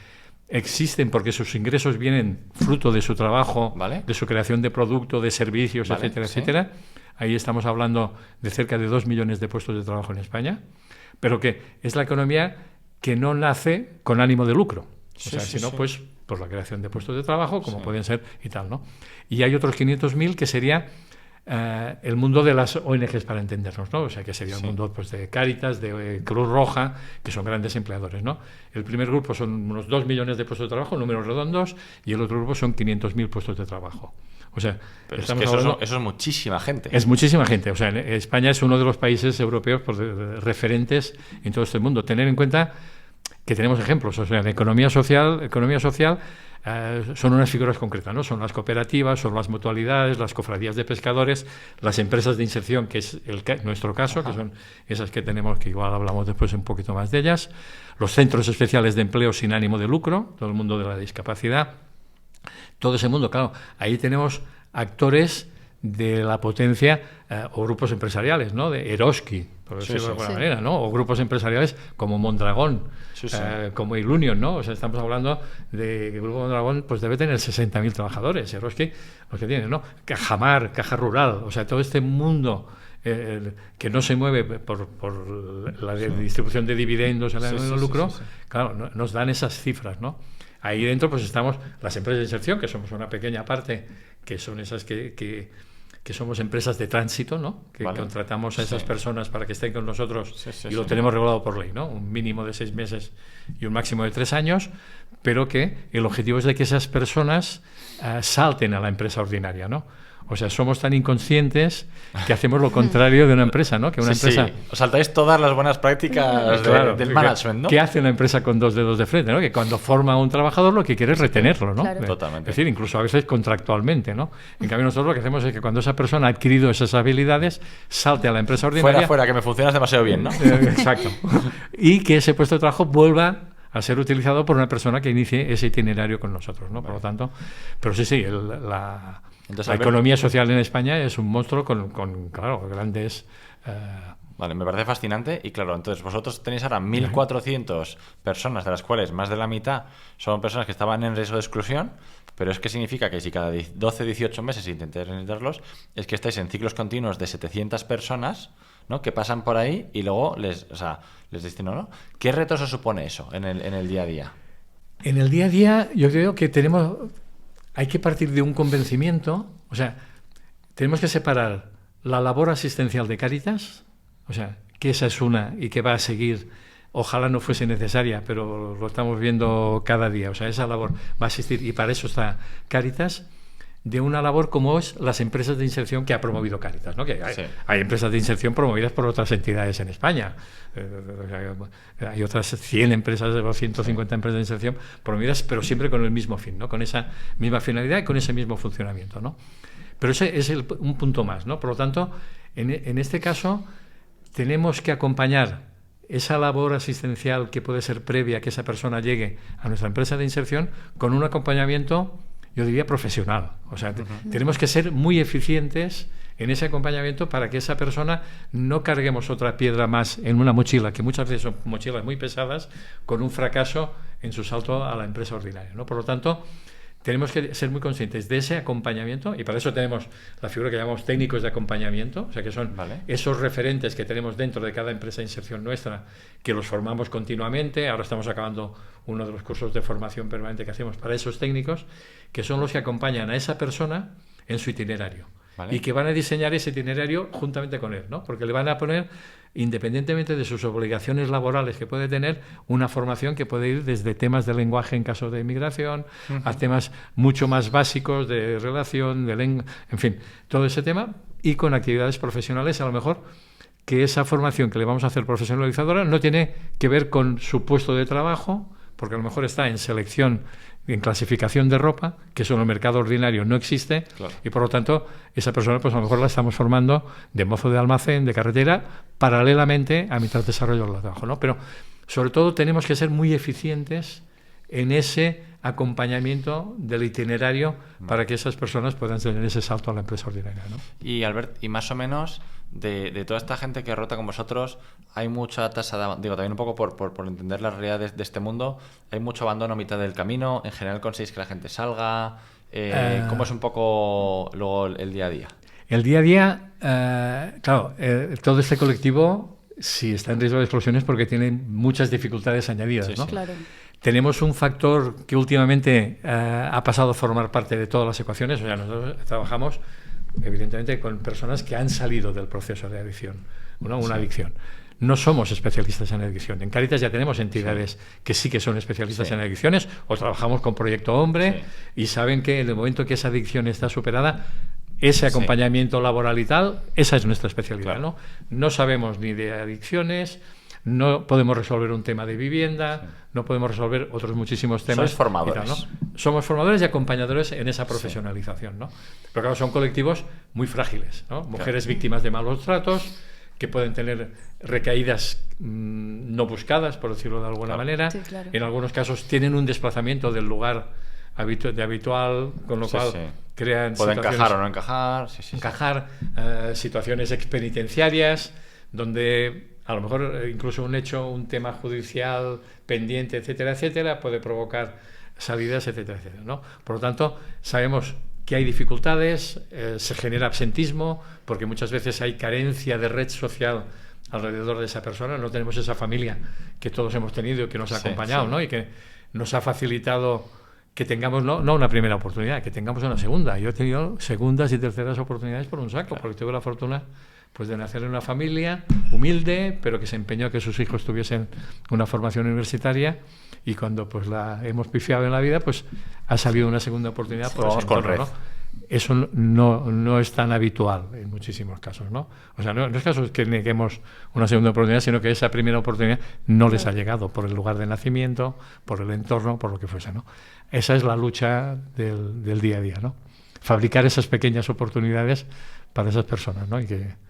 existen porque sus ingresos vienen fruto de su trabajo, de su creación de producto, de servicios, etcétera, etcétera. Ahí estamos hablando de cerca de 2 millones de puestos de trabajo en España, pero que es la economía que no nace con ánimo de lucro. Sino pues por la creación de puestos de trabajo, como pueden ser y tal, ¿no? Y hay otros 500.000 que sería el mundo de las ONGs, para entendernos, ¿no? O sea, que sería el mundo pues, de Cáritas, de Cruz Roja, que son grandes empleadores, ¿no? El primer grupo son unos 2 millones de puestos de trabajo, números redondos, y el otro grupo son 500.000 puestos de trabajo. O sea, pero estamos hablando, eso es muchísima gente. Es muchísima gente. O sea, España es uno de los países europeos referentes en todo este mundo. Tener en cuenta que tenemos ejemplos. O sea, en economía social son unas figuras concretas, ¿no? Son las cooperativas, son las mutualidades, las cofradías de pescadores, las empresas de inserción, que es nuestro caso, que son esas que tenemos, que igual hablamos después un poquito más de ellas, los centros especiales de empleo sin ánimo de lucro, todo el mundo de la discapacidad, todo ese mundo, claro. Ahí tenemos actores de la potencia o grupos empresariales, ¿no? De Eroski, por decirlo de alguna manera, ¿no? O grupos empresariales como Mondragón, como Ilunion, ¿no? O sea, estamos hablando de que el Grupo Mondragón pues debe tener 60.000 trabajadores, Eroski, los que tienen, ¿no? Cajamar, Caja Rural, o sea, todo este mundo que no se mueve por la distribución de dividendos, el lucro, claro, nos dan esas cifras, ¿no? Ahí dentro pues estamos las empresas de inserción, que somos una pequeña parte, que son esas que somos empresas de tránsito, ¿no? Que contratamos a esas personas para que estén con nosotros y lo tenemos regulado por ley, ¿no? Un mínimo de 6 meses y un máximo de 3 años, pero que el objetivo es de que esas personas salten a la empresa ordinaria, ¿no? O sea, somos tan inconscientes que hacemos lo contrario de una empresa, ¿no? Que una empresa... Os saltáis todas las buenas prácticas del management, ¿no? ¿Qué hace una empresa con 2 dedos de frente, ¿no? Que cuando forma a un trabajador lo que quiere es retenerlo, ¿no? Claro. Totalmente. Es decir, incluso a veces contractualmente, ¿no? En cambio, nosotros lo que hacemos es que cuando esa persona ha adquirido esas habilidades, salte a la empresa ordinaria... Fuera, que me funcionas demasiado bien, ¿no? Exacto. Y que ese puesto de trabajo vuelva a ser utilizado por una persona que inicie ese itinerario con nosotros, ¿no? Por lo tanto, pero sí, Entonces, la economía social en España es un monstruo con claro, grandes... Vale, me parece fascinante. Y claro, entonces vosotros tenéis ahora 1.400 personas, de las cuales más de la mitad son personas que estaban en riesgo de exclusión, pero es que significa que si cada 12-18 meses intentáis necesitarlos, es que estáis en ciclos continuos de 700 personas, ¿no? Que pasan por ahí y luego les destino, ¿no? ¿Qué retos os supone eso en el día a día? En el día a día yo creo que hay que partir de un convencimiento, o sea, tenemos que separar la labor asistencial de Cáritas, o sea, que esa es una y que va a seguir, ojalá no fuese necesaria, pero lo estamos viendo cada día, o sea, esa labor va a existir y para eso está Cáritas, de una labor como es las empresas de inserción que ha promovido Cáritas, ¿no? Que hay empresas de inserción promovidas por otras entidades en España. Hay otras 100 empresas o 150 empresas de inserción promovidas, pero siempre con el mismo fin, ¿no? Con esa misma finalidad y con ese mismo funcionamiento, ¿no? Pero ese es un punto más, ¿no? Por lo tanto, en este caso, tenemos que acompañar esa labor asistencial que puede ser previa a que esa persona llegue a nuestra empresa de inserción con un acompañamiento, yo diría, profesional. O sea, tenemos que ser muy eficientes en ese acompañamiento para que esa persona no carguemos otra piedra más en una mochila, que muchas veces son mochilas muy pesadas, con un fracaso en su salto a la empresa ordinaria, ¿no? Por lo tanto, tenemos que ser muy conscientes de ese acompañamiento y para eso tenemos la figura que llamamos técnicos de acompañamiento, o sea que son esos referentes que tenemos dentro de cada empresa de inserción nuestra, que los formamos continuamente. Ahora estamos acabando uno de los cursos de formación permanente que hacemos para esos técnicos, que son los que acompañan a esa persona en su itinerario. Y que van a diseñar ese itinerario juntamente con él, ¿no? Porque le van a poner, independientemente de sus obligaciones laborales que puede tener, una formación que puede ir desde temas de lenguaje en caso de inmigración a temas mucho más básicos de relación, en fin, todo ese tema, y con actividades profesionales a lo mejor que esa formación que le vamos a hacer profesionalizadora no tiene que ver con su puesto de trabajo, porque a lo mejor está en selección, en clasificación de ropa, que eso en el mercado ordinario no existe, y por lo tanto esa persona pues a lo mejor la estamos formando de mozo de almacén, de carretera, paralelamente a mitad de desarrollo del trabajo, ¿no? Pero sobre todo tenemos que ser muy eficientes en ese acompañamiento del itinerario para que esas personas puedan tener ese salto a la empresa ordinaria, ¿no? Y Albert, y más o menos de toda esta gente que rota con vosotros, hay mucha tasa de, digo, también un poco por entender las realidades de este mundo, hay mucho abandono a mitad del camino. En general conseguís que la gente salga. ¿Cómo es un poco luego el día a día? El día a día, claro, todo este colectivo, si está en riesgo de exclusión es porque tiene muchas dificultades añadidas, ¿no? Claro. Tenemos un factor que últimamente ha pasado a formar parte de todas las ecuaciones. O sea, nosotros trabajamos evidentemente con personas que han salido del proceso de adicción, ¿no? Una adicción. No somos especialistas en adicción. En Cáritas ya tenemos entidades que sí que son especialistas en adicciones, o trabajamos con Proyecto Hombre y saben que en el momento que esa adicción está superada, ese acompañamiento laboral y tal, esa es nuestra especialidad, ¿no? No sabemos ni de adicciones, no podemos resolver un tema de vivienda, no podemos resolver otros muchísimos temas. Sois formadores. Y tal, ¿no? Somos formadores y acompañadores en esa profesionalización, ¿no? Pero claro, son colectivos muy frágiles, ¿no? Mujeres víctimas de malos tratos, que pueden tener recaídas no buscadas, por decirlo de alguna manera. Sí, claro. En algunos casos tienen un desplazamiento del lugar habitual, con lo cual crean puede encajar o no encajar. Encajar situaciones expenitenciarias, donde a lo mejor incluso un hecho, un tema judicial pendiente, etcétera, etcétera, puede provocar salidas, etcétera, etcétera, ¿no? Por lo tanto, sabemos que hay dificultades, se genera absentismo, porque muchas veces hay carencia de red social alrededor de esa persona. No tenemos esa familia que todos hemos tenido y que nos ha acompañado, ¿no? Y que nos ha facilitado que tengamos no una primera oportunidad, que tengamos una segunda. Yo he tenido segundas y terceras oportunidades por un saco, porque tuve la fortuna pues de nacer en una familia humilde, pero que se empeñó a que sus hijos tuviesen una formación universitaria, y cuando pues la hemos pifiado en la vida, pues ha salido una segunda oportunidad por ese entorno, ¿no? Eso no es tan habitual en muchísimos casos, ¿no? O sea, no es caso que neguemos una segunda oportunidad, sino que esa primera oportunidad no les ha llegado por el lugar de nacimiento, por el entorno, por lo que fuese, ¿no? Esa es la lucha del día a día, ¿no? Fabricar esas pequeñas oportunidades para esas personas, ¿no? Y que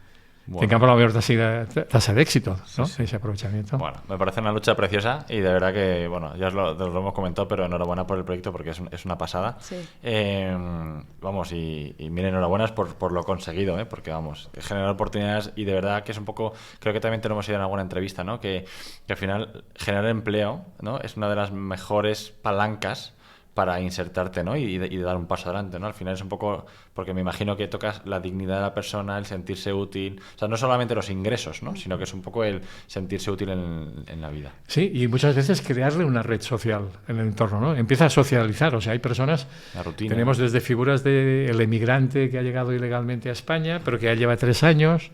tengamos la mayor tasa de éxito, ¿no? Ese aprovechamiento. Bueno, me parece una lucha preciosa y de verdad que, bueno, ya os lo hemos comentado, pero enhorabuena por el proyecto porque es una pasada. Sí. Vamos, y mira, enhorabuena por lo conseguido, porque vamos, generar oportunidades, y de verdad que es un poco, creo que también te lo hemos oído en alguna entrevista, ¿no? Que al final generar empleo, ¿no? Es una de las mejores palancas para insertarte, ¿no? Y dar un paso adelante, ¿no? Al final es un poco, porque me imagino que tocas la dignidad de la persona, el sentirse útil, o sea, no solamente los ingresos, ¿no? Sino que es un poco el sentirse útil en la vida. Sí, y muchas veces crearle una red social en el entorno, ¿no? Empieza a socializar, o sea, hay personas, la rutina, tenemos desde figuras del emigrante que ha llegado ilegalmente a España, pero que ya lleva 3 años,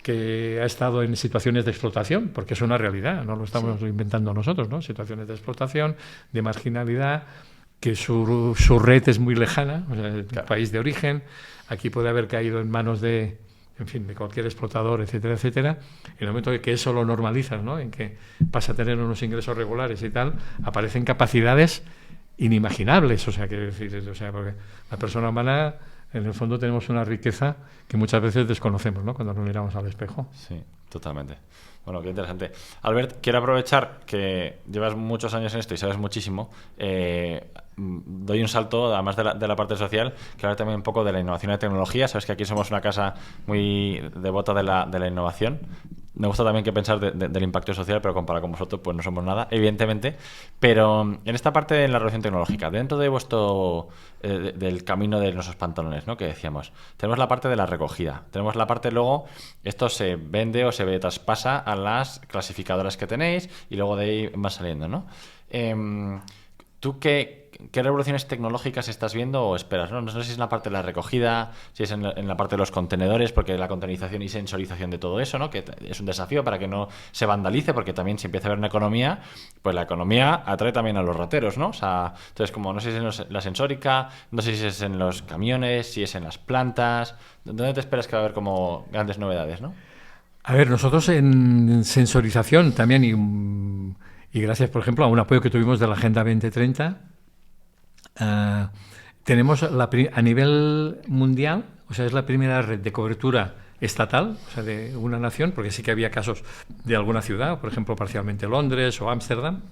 que ha estado en situaciones de explotación, porque es una realidad, no lo estamos inventando nosotros, ¿no? Situaciones de explotación, de marginalidad, que su red es muy lejana, o sea, el país de origen, aquí puede haber caído en manos de cualquier explotador, etcétera, etcétera. En el momento en que eso lo normalizas, ¿no? En que pasa a tener unos ingresos regulares y tal, aparecen capacidades inimaginables, o sea, porque la persona humana, en el fondo, tenemos una riqueza que muchas veces desconocemos, ¿no? Cuando nos miramos al espejo. Sí, totalmente. Bueno, qué interesante. Albert, quiero aprovechar que llevas muchos años en esto y sabes muchísimo. Doy un salto, además de la parte social, que hablar también un poco de la innovación y la tecnología. Sabes que aquí somos una casa muy devota de la innovación. Me gusta también que pensar del impacto social, pero comparado con vosotros, pues no somos nada, evidentemente. Pero en esta parte de la revolución tecnológica, dentro de vuestro del camino de nuestros pantalones, ¿no? Que decíamos, tenemos la parte de la recogida, tenemos la parte luego, esto se vende o se traspasa a las clasificadoras que tenéis y luego de ahí va saliendo, ¿no? ¿Tú qué revoluciones tecnológicas estás viendo o esperas? No sé si es en la parte de la recogida, si es en la parte de los contenedores, porque la containerización y sensorización de todo eso, ¿no? Que es un desafío para que no se vandalice, porque también si empieza a haber una economía, pues la economía atrae también a los rateros, ¿no? O sea, entonces, como no sé si es en la sensórica, no sé si es en los camiones, si es en las plantas, ¿dónde te esperas que va a haber como grandes novedades, no? A ver, nosotros en sensorización también, y gracias, por ejemplo, a un apoyo que tuvimos de la Agenda 2030, tenemos a nivel mundial, o sea, es la primera red de cobertura estatal, o sea, de una nación, porque sí que había casos de alguna ciudad, por ejemplo, parcialmente Londres o Ámsterdam,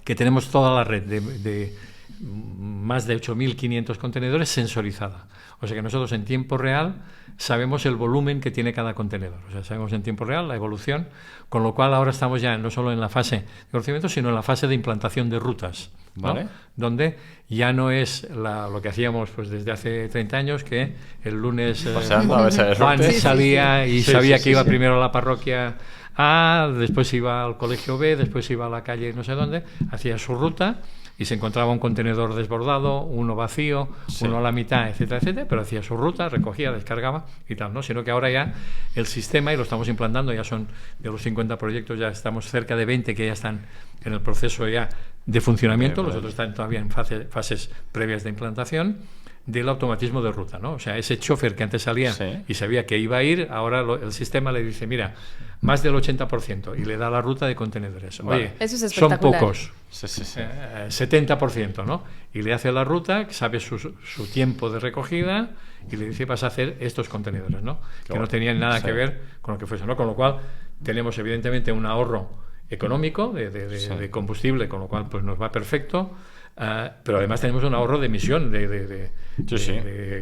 que tenemos toda la red de más de 8.500 contenedores sensorizada. O sea que nosotros en tiempo real sabemos el volumen que tiene cada contenedor. O sea, sabemos en tiempo real la evolución, con lo cual ahora estamos ya no solo en la fase de conocimiento, sino en la fase de implantación de rutas, ¿no? ¿Vale? Donde ya no es lo que hacíamos pues desde hace 30 años, que el lunes Juan salía y sabía que iba primero a la parroquia A, después iba al colegio B, después iba a la calle no sé dónde, hacía su ruta y se encontraba un contenedor desbordado, uno vacío, uno a la mitad, etcétera, etcétera, pero hacía su ruta, recogía, descargaba y tal, ¿no? Sino que ahora ya el sistema, y lo estamos implantando, ya son de los 50 proyectos, ya estamos cerca de 20 que ya están en el proceso ya de funcionamiento, los otros están todavía en fases previas de implantación, del automatismo de ruta, ¿no? O sea, ese chofer que antes salía y sabía que iba a ir, ahora el sistema le dice, mira, más del 80%, y le da la ruta de contenedores. Oye, eso es son pocos, 70%, ¿no? Y le hace la ruta, sabe su tiempo de recogida y le dice, vas a hacer estos contenedores, ¿no? Que no tenían nada que ver con lo que fuese, ¿no? Con lo cual, tenemos evidentemente un ahorro económico de combustible, con lo cual pues nos va perfecto. Pero además tenemos un ahorro de emisión de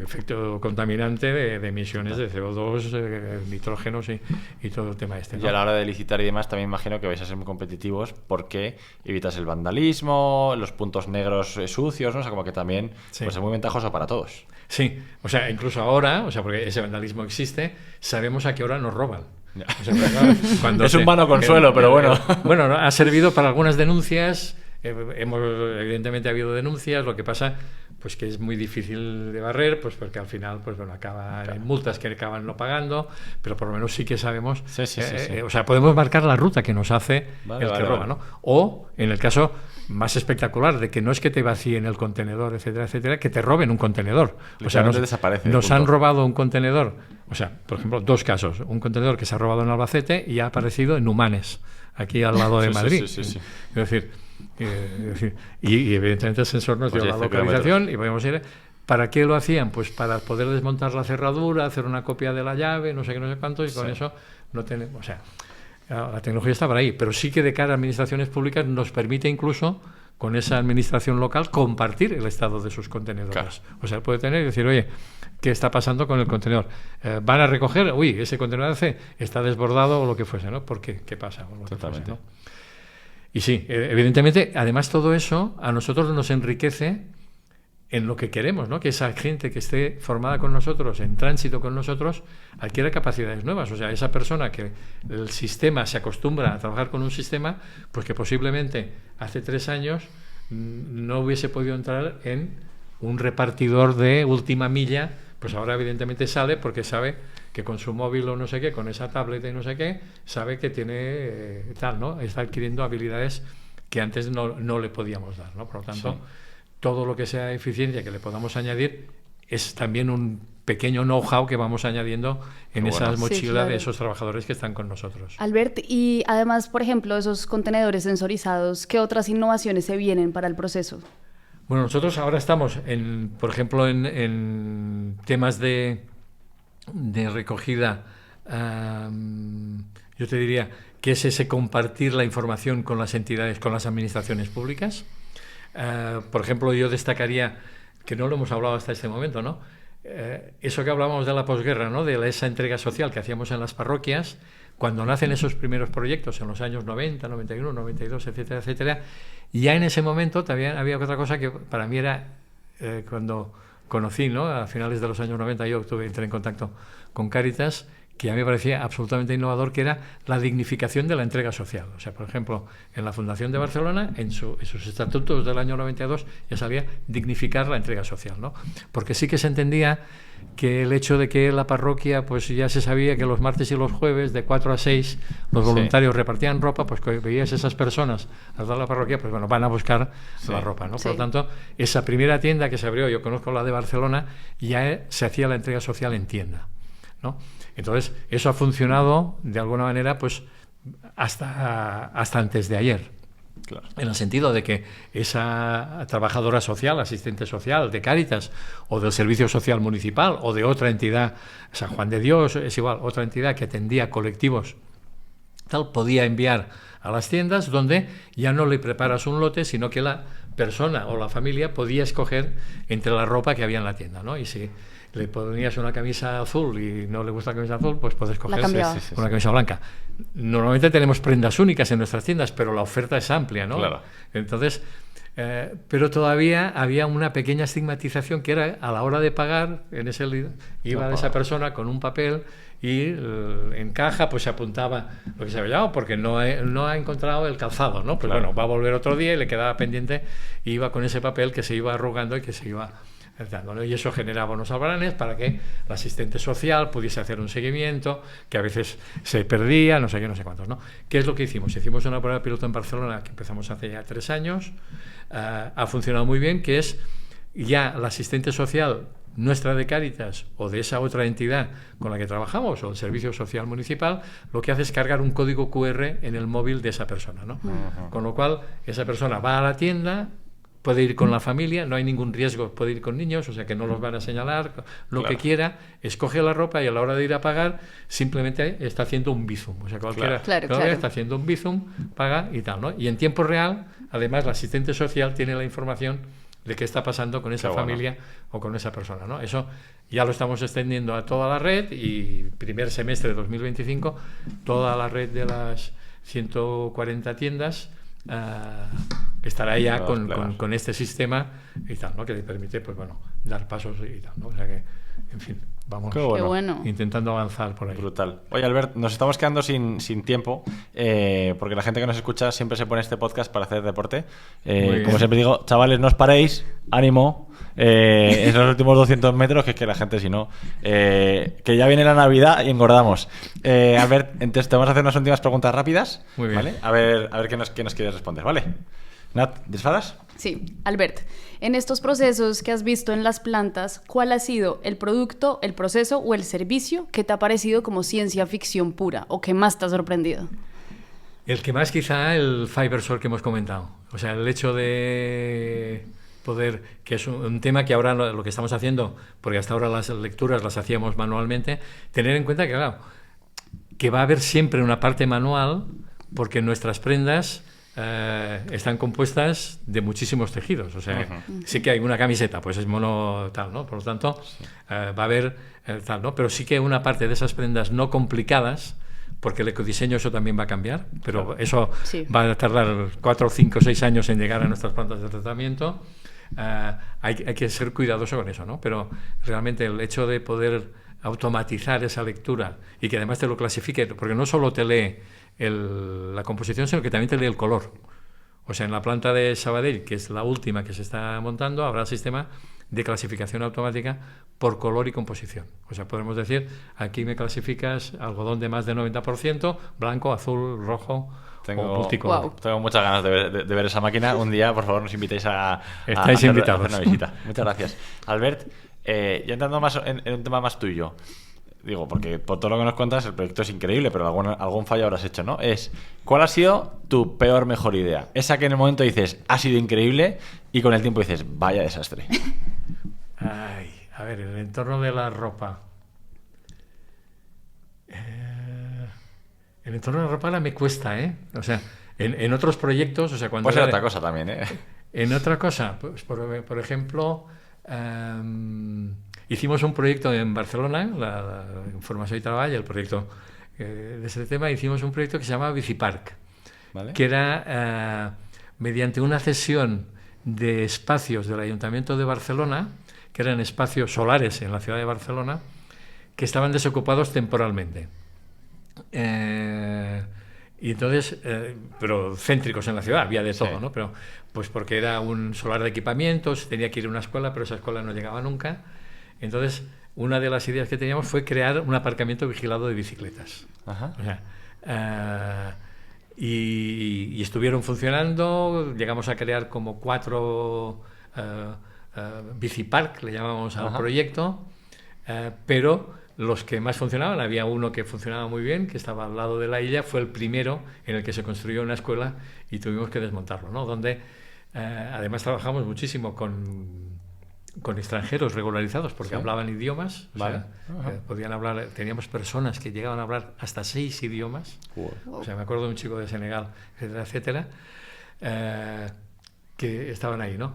efecto contaminante de emisiones de CO2, nitrógenos y todo el tema este, ¿no? Y a la hora de licitar y demás también imagino que vais a ser muy competitivos porque evitas el vandalismo, los puntos negros sucios, ¿no? O sea, como que también pues, es muy ventajoso para todos. Sí, o sea, incluso ahora, o sea, porque ese vandalismo existe, sabemos a qué hora nos roban. O sea, cuando es un vano consuelo, pero bueno. Bueno, ha servido para algunas denuncias. Evidentemente ha habido denuncias, lo que pasa pues que es muy difícil de barrer, pues porque al final pues bueno, acaban en multas que acaban no pagando, pero por lo menos sí que sabemos, o sea, podemos marcar la ruta que nos hace el que roba, ¿no? O en el caso más espectacular de que no es que te vacíen el contenedor, etcétera, etcétera, que te roben un contenedor. O sea, nos han robado un contenedor, o sea, por ejemplo, dos casos, un contenedor que se ha robado en Albacete y ha aparecido en Humanes, aquí al lado de Madrid. Es decir, y evidentemente el sensor nos dio la localización y podemos ir. ¿Para qué lo hacían? Pues para poder desmontar la cerradura, hacer una copia de la llave, no sé qué, no sé cuánto, y con eso no tenemos. O sea, la tecnología está por ahí, pero sí que de cara a administraciones públicas nos permite incluso con esa administración local compartir el estado de sus contenedores. Claro. O sea, puede tener y decir, oye, ¿qué está pasando con el contenedor? ¿Van a recoger? Uy, ese contenedor está desbordado o lo que fuese, ¿no? ¿Por qué? ¿Qué pasa? O lo que fuese, ¿no? Y sí, evidentemente, además todo eso a nosotros nos enriquece en lo que queremos, ¿no? Que esa gente que esté formada con nosotros, en tránsito con nosotros, adquiera capacidades nuevas. O sea, esa persona que el sistema se acostumbra a trabajar con un sistema, pues que posiblemente hace 3 años no hubiese podido entrar en un repartidor de última milla, pues ahora evidentemente sale porque sabe que con su móvil o no sé qué, con esa tablet y no sé qué, sabe que tiene tal, ¿no? Está adquiriendo habilidades que antes no le podíamos dar, ¿no? Por lo tanto, todo lo que sea eficiencia que le podamos añadir es también un pequeño know-how que vamos añadiendo en esas mochilas de esos trabajadores que están con nosotros. Albert, y además, por ejemplo, esos contenedores sensorizados, ¿qué otras innovaciones se vienen para el proceso? Bueno, nosotros ahora estamos, por ejemplo, en temas de recogida, yo te diría que es ese compartir la información con las entidades, con las administraciones públicas. Por ejemplo, yo destacaría, que no lo hemos hablado hasta este momento, ¿no? Eso que hablábamos de la posguerra, ¿no? De esa entrega social que hacíamos en las parroquias, cuando nacen esos primeros proyectos en los años 90, 91, 92, etcétera, etcétera, ya en ese momento también había otra cosa que para mí era, cuando conocí, ¿no? A finales de los años 90 yo entré en contacto con Cáritas, que a mí me parecía absolutamente innovador, que era la dignificación de la entrega social. O sea, por ejemplo, en la Fundación de Barcelona, en sus estatutos del año 92, ya sabía dignificar la entrega social, ¿no? Porque sí que se entendía que el hecho de que la parroquia, pues ya se sabía que los martes y los jueves, de 4 a 6, los voluntarios repartían ropa, pues que veías esas personas al dar la parroquia, pues bueno, van a buscar la ropa, ¿no? Por lo tanto, esa primera tienda que se abrió, yo conozco la de Barcelona, ya se hacía la entrega social en tienda, ¿no? Entonces, eso ha funcionado de alguna manera pues hasta antes de ayer. Claro. En el sentido de que esa trabajadora social, asistente social de Cáritas o del Servicio Social Municipal o de otra entidad, San Juan de Dios, es igual, otra entidad que atendía colectivos, tal, podía enviar a las tiendas donde ya no le preparas un lote, sino que la persona o la familia podía escoger entre la ropa que había en la tienda, ¿no? Y si le ponías una camisa azul y no le gusta la camisa azul, pues puedes coger una camisa blanca. Normalmente tenemos prendas únicas en nuestras tiendas, pero la oferta es amplia, ¿no? Claro. Entonces, pero todavía había una pequeña estigmatización que era a la hora de pagar, iba esa persona con un papel y en caja pues se apuntaba lo que se había llevado porque no ha encontrado el calzado, ¿no? Pues claro. bueno, va a volver otro día y le quedaba pendiente y iba con ese papel que se iba arrugando y que se iba dando, ¿no? Y eso generaba unos albaranes para que el asistente social pudiese hacer un seguimiento que a veces se perdía, no sé qué, no sé cuántos, ¿no? ¿Qué es lo que hicimos? Hicimos una prueba piloto en Barcelona que empezamos hace ya 3 años, ha funcionado muy bien, que es ya la asistente social nuestra de Cáritas o de esa otra entidad con la que trabajamos o el Servicio Social Municipal, lo que hace es cargar un código QR en el móvil de esa persona, ¿no? Con lo cual esa persona va a la tienda, puede ir con la familia, no hay ningún riesgo, puede ir con niños, o sea que no los van a señalar, lo que quiera, escoge la ropa y a la hora de ir a pagar simplemente está haciendo un bizum, o sea cualquiera está haciendo un bizum, paga y tal, ¿no? Y en tiempo real, además, la asistente social tiene la información de qué está pasando con esa familia o con esa persona, ¿no? Eso ya lo estamos extendiendo a toda la red y primer semestre de 2025 toda la red de las 140 tiendas estará ya con este sistema y tal, ¿no? Que le permite, pues bueno, dar pasos y tal, ¿no? O sea que, en fin, vamos intentando avanzar por ahí. Brutal. Oye, Albert, nos estamos quedando sin tiempo porque la gente que nos escucha siempre se pone este podcast para hacer deporte. Como siempre digo, chavales, no os paréis, ánimo. En los últimos 200 metros, que es que la gente, si no, que ya viene la Navidad y engordamos. Albert, entonces te vamos a hacer unas últimas preguntas rápidas. Muy bien. ¿Vale? A ver qué nos quieres responder, ¿vale? Nat, ¿desfadas? Sí, Albert, en estos procesos que has visto en las plantas, ¿cuál ha sido el producto, el proceso o el servicio que te ha parecido como ciencia ficción pura o que más te ha sorprendido? El que más quizá el Fibersol que hemos comentado. O sea, el hecho de poder, que es un tema que ahora lo que estamos haciendo, porque hasta ahora las lecturas las hacíamos manualmente, tener en cuenta que, claro, que va a haber siempre una parte manual porque nuestras prendas están compuestas de muchísimos tejidos, o sea, sí que hay una camiseta, pues es mono tal, ¿no? Por lo tanto, va a haber tal, ¿no? Pero sí que una parte de esas prendas no complicadas, porque el ecodiseño eso también va a cambiar, pero eso va a tardar 4, 5, 6 años en llegar a nuestras plantas de tratamiento. Hay que ser cuidadoso con eso, ¿no? Pero realmente el hecho de poder automatizar esa lectura y que además te lo clasifique, porque no solo te lee la composición, sino que también te lee el color. O sea, en la planta de Sabadell, que es la última que se está montando, habrá sistema de clasificación automática por color y composición. O sea, podemos decir, aquí me clasificas algodón de más de 90%, blanco, azul, rojo o multicolor. Tengo muchas ganas de ver esa máquina. Un día, por favor, nos invitéis a hacer una visita. Muchas gracias. Albert, ya entrando más en un tema más tuyo, digo, porque por todo lo que nos cuentas, el proyecto es increíble, pero algún fallo habrás hecho, ¿no? ¿Cuál ha sido tu mejor idea? Esa que en el momento dices, ha sido increíble, y con el tiempo dices, vaya desastre. Ay, a ver, el entorno de la ropa. El entorno de la ropa ahora me cuesta, ¿eh? O sea, en otros proyectos, o sea, cuando... Puede ser otra cosa también, ¿eh? En otra cosa, pues por ejemplo... hicimos un proyecto en Barcelona, la Información y Trabajo, el proyecto de ese tema, hicimos un proyecto que se llamaba Bicipark, ¿vale? Que era mediante una cesión de espacios del Ayuntamiento de Barcelona, que eran espacios solares en la ciudad de Barcelona, que estaban desocupados temporalmente. Y entonces, pero céntricos en la ciudad, había de todo, ¿no? Pero pues porque era un solar de equipamientos, tenía que ir a una escuela, pero esa escuela no llegaba nunca. Entonces, una de las ideas que teníamos fue crear un aparcamiento vigilado de bicicletas. Ajá. O sea, y estuvieron funcionando, llegamos a crear como 4 bicipark, le llamamos al proyecto, pero los que más funcionaban, había uno que funcionaba muy bien, que estaba al lado de la isla, fue el primero en el que se construyó una escuela y tuvimos que desmontarlo, ¿no? Donde además trabajamos muchísimo con extranjeros regularizados porque hablaban idiomas, vale. O sea, podían hablar, teníamos personas que llegaban a hablar hasta 6 idiomas, o sea, me acuerdo de un chico de Senegal, etcétera, que estaban ahí, ¿no?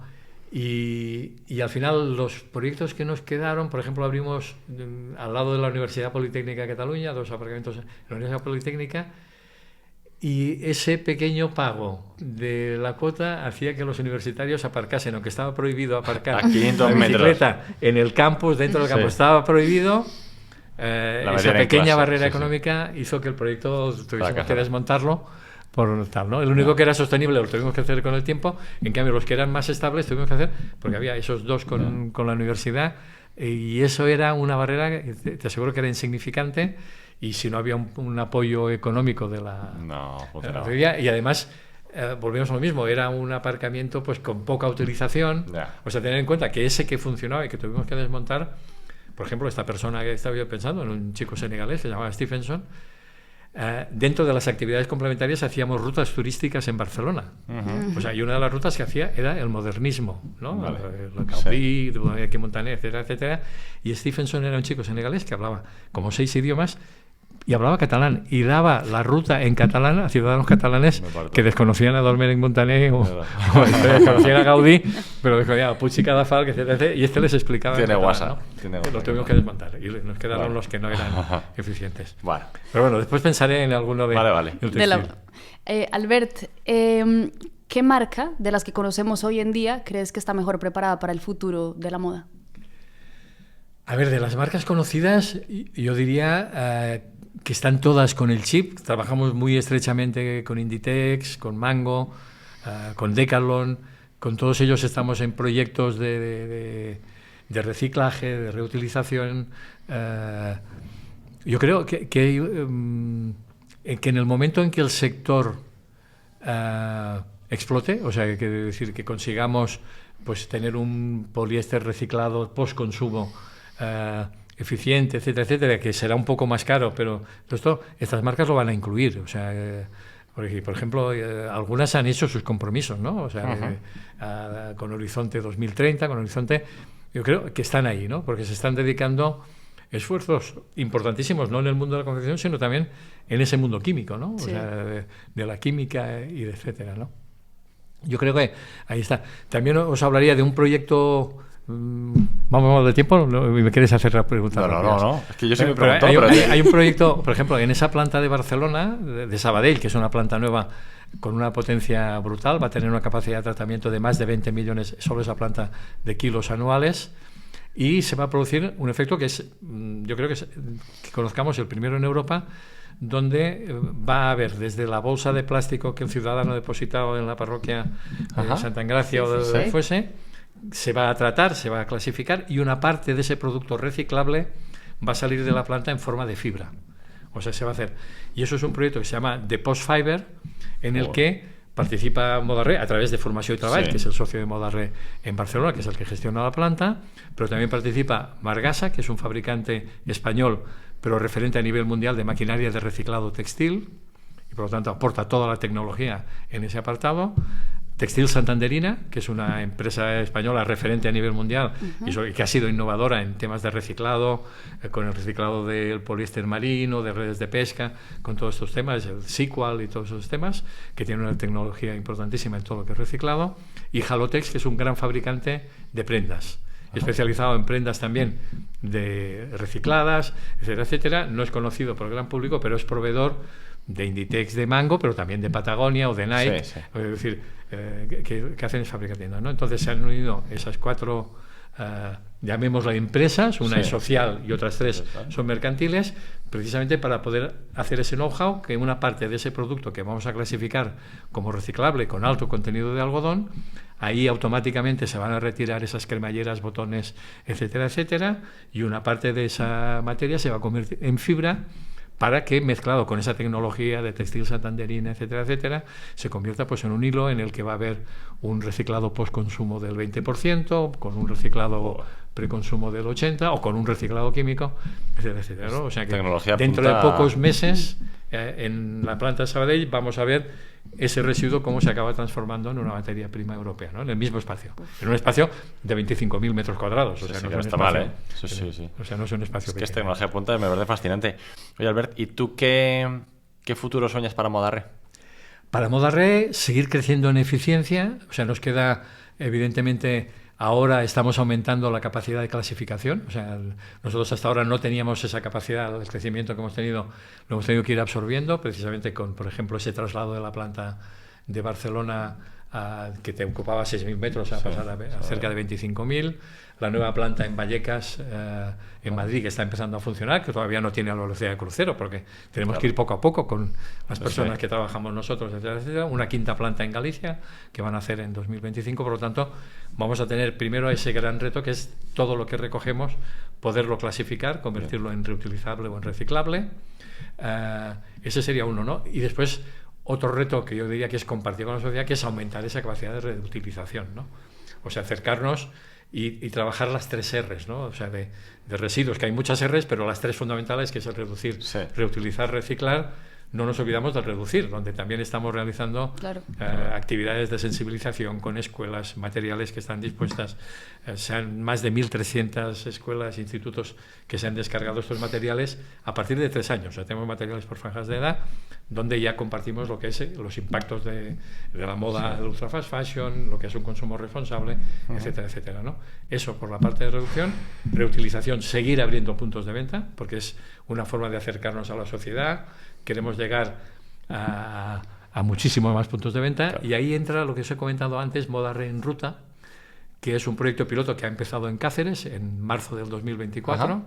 Y al final los proyectos que nos quedaron, por ejemplo, abrimos al lado de la Universidad Politécnica de Cataluña 2 aparcamientos en la Universidad Politécnica, y ese pequeño pago de la cuota hacía que los universitarios aparcasen, aunque estaba prohibido aparcar a 500 la bicicleta en el campus, dentro del campus estaba prohibido, esa pequeña barrera económica hizo que el proyecto tuviésemos que desmontarlo por tal, ¿no? El único que era sostenible lo tuvimos que hacer con el tiempo, en cambio los que eran más estables tuvimos que hacer, porque había esos dos con la universidad, y eso era una barrera que te aseguro que era insignificante, y si no había un apoyo económico de la autoridad, y además volvemos a lo mismo, era un aparcamiento pues con poca utilización, o sea, tener en cuenta que ese que funcionaba y que tuvimos que desmontar, por ejemplo, esta persona que estaba yo pensando, en un chico senegalés que se llamaba Stephenson, dentro de las actividades complementarias hacíamos rutas turísticas en Barcelona. O sea, y una de las rutas que hacía era el modernismo, ¿no? El Gaudí, que Montaner, etcétera, etcétera. Y Stephenson era un chico senegalés que hablaba como 6 idiomas y hablaba catalán y daba la ruta en catalán a ciudadanos catalanes que desconocían a Dolmen en Montaner o desconocían a Gaudí, pero desconocían a Puig i Cadafalch, etcétera, y les explicaba. Tiene catalán, WhatsApp. ¿no? Los tuvimos que desmontar y nos quedaron los que no eran eficientes. Pero bueno, después pensaré en alguno de... Albert, ¿qué marca de las que conocemos hoy en día crees que está mejor preparada para el futuro de la moda? A ver, de las marcas conocidas, yo diría que están todas con el chip. Trabajamos muy estrechamente con Inditex, con Mango, con Decathlon. Con todos ellos estamos en proyectos de reciclaje, de reutilización. Yo creo que en el momento en que el sector explote, o sea, que quiere decir que consigamos pues tener un poliéster reciclado post-consumo eficiente, etcétera, etcétera, que será un poco más caro, pero estas marcas lo van a incluir. O sea, por ejemplo, algunas han hecho sus compromisos, ¿no? O sea, con Horizonte 2030, con Horizonte, yo creo que están ahí, ¿no? Porque se están dedicando esfuerzos importantísimos, no en el mundo de la confección, sino también en ese mundo químico, ¿no? O sea, de la química y de etcétera, ¿no? Yo creo que ahí está. También os hablaría de un proyecto... Vamos de tiempo, ¿me quieres hacer la pregunta? No. Es que yo sí me pregunto. Hay un proyecto, por ejemplo, en esa planta de Barcelona, de Sabadell, que es una planta nueva con una potencia brutal, va a tener una capacidad de tratamiento de más de 20 millones, solo esa planta, de kilos anuales, y se va a producir un efecto que es, yo creo que conozcamos el primero en Europa, donde va a haber desde la bolsa de plástico que el ciudadano ha depositado en la parroquia de Santa Engracia o de donde fuese, se va a tratar, se va a clasificar, y una parte de ese producto reciclable va a salir de la planta en forma de fibra. O sea, se va a hacer. Y eso es un proyecto que se llama Depost Fiber, en el que participa Modarre a través de Formació i Treball, que es el socio de Modarre en Barcelona, que es el que gestiona la planta, pero también participa Margasa, que es un fabricante español, pero referente a nivel mundial de maquinaria de reciclado textil, y por lo tanto aporta toda la tecnología en ese apartado. Textil Santanderina, que es una empresa española referente a nivel mundial y que ha sido innovadora en temas de reciclado, con el reciclado del poliéster marino, de redes de pesca, con todos estos temas, el Sequal y todos esos temas, que tiene una tecnología importantísima en todo lo que es reciclado. Y Halotex, que es un gran fabricante de prendas, especializado en prendas también de recicladas, etcétera, etcétera. No es conocido por el gran público, pero es proveedor de Inditex, de Mango, pero también de Patagonia o de Nike, es decir, que hacen esa fabricación, ¿no? Entonces se han unido esas 4, llamémoslas empresas, una es social y otras 3 son mercantiles, precisamente para poder hacer ese know-how, que una parte de ese producto que vamos a clasificar como reciclable con alto contenido de algodón, ahí automáticamente se van a retirar esas cremalleras, botones, etcétera, etcétera, y una parte de esa materia se va a convertir en fibra, para que, mezclado con esa tecnología de textil santanderina, etcétera, etcétera, se convierta pues en un hilo en el que va a haber un reciclado post-consumo del 20%, con un reciclado preconsumo del 80%, o con un reciclado químico, etcétera, etcétera, ¿no? O sea que dentro de pocos meses, en la planta de Sabadell, vamos a ver ese residuo cómo se acaba transformando en una materia prima europea, ¿no? En el mismo espacio, en un espacio de 25.000 metros cuadrados. O sea, no está mal, ¿eh? O sea, no es un espacio pequeño. Que es tecnología punta, me parece fascinante. Oye, Albert, ¿y tú qué futuro sueñas para Modarre? Para Modarre, seguir creciendo en eficiencia. O sea, nos queda, evidentemente, ahora estamos aumentando la capacidad de clasificación. O sea, nosotros hasta ahora no teníamos esa capacidad, el crecimiento que hemos tenido, lo hemos tenido que ir absorbiendo, precisamente con, por ejemplo, ese traslado de la planta de Barcelona que te ocupaba 6.000 metros a pasar a cerca de 25.000. La nueva planta en Vallecas, en Madrid, que está empezando a funcionar, que todavía no tiene la velocidad de crucero, porque tenemos que ir poco a poco con las personas que trabajamos nosotros, etcétera, etcétera. Una quinta planta en Galicia, que van a hacer en 2025. Por lo tanto, vamos a tener primero ese gran reto, que es todo lo que recogemos, poderlo clasificar, convertirlo en reutilizable o en reciclable. Ese sería uno, ¿no? Y después, otro reto que yo diría que es compartir con la sociedad, que es aumentar esa capacidad de reutilización, ¿no? O sea, acercarnos y trabajar las 3 R's, ¿no? O sea, de residuos, que hay muchas R's, pero las 3 fundamentales, que es el reducir, reutilizar, reciclar. No nos olvidamos del reducir, donde también estamos realizando actividades de sensibilización con escuelas, materiales que están dispuestas. Sean más de 1.300 escuelas e institutos que se han descargado estos materiales a partir de 3 años. O sea, tenemos materiales por franjas de edad, donde ya compartimos lo que es los impactos de la moda, del ultra fast fashion, lo que es un consumo responsable, etcétera, etcétera, ¿no? Eso por la parte de reducción. Reutilización, seguir abriendo puntos de venta, porque es una forma de acercarnos a la sociedad. Queremos llegar a muchísimos más puntos de venta, y ahí entra lo que os he comentado antes, Modarre en Ruta, que es un proyecto piloto que ha empezado en Cáceres en marzo del 2024,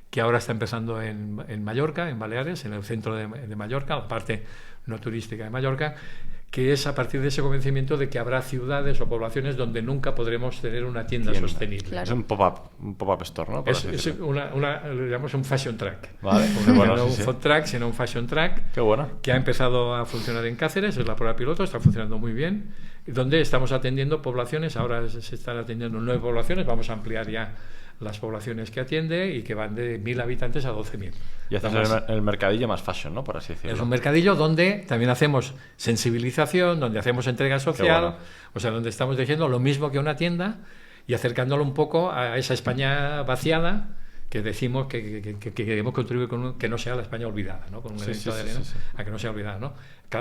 que ahora está empezando en Mallorca, en Baleares, en el centro de Mallorca, la parte no turística de Mallorca, que es a partir de ese convencimiento de que habrá ciudades o poblaciones donde nunca podremos tener una tienda sostenible. Claro. Es un pop-up store, ¿no? Es lo llamamos un fashion track. Vale, no un food track, sino un fashion track. Qué bueno. Que ha empezado a funcionar en Cáceres, es la prueba piloto, está funcionando muy bien, donde estamos atendiendo poblaciones. Ahora se están atendiendo 9 poblaciones, vamos a ampliar ya las poblaciones que atiende, y que van de 1.000 habitantes a 12.000. Y hacemos el mercadillo más fashion, ¿no? Por así decirlo. Es un mercadillo donde también hacemos sensibilización, donde hacemos entrega social, o sea, donde estamos diciendo lo mismo que una tienda, y acercándolo un poco a esa España vaciada que decimos que queremos contribuir con que no sea la España olvidada, ¿no? Con un granito de arena a que no sea olvidada, ¿no?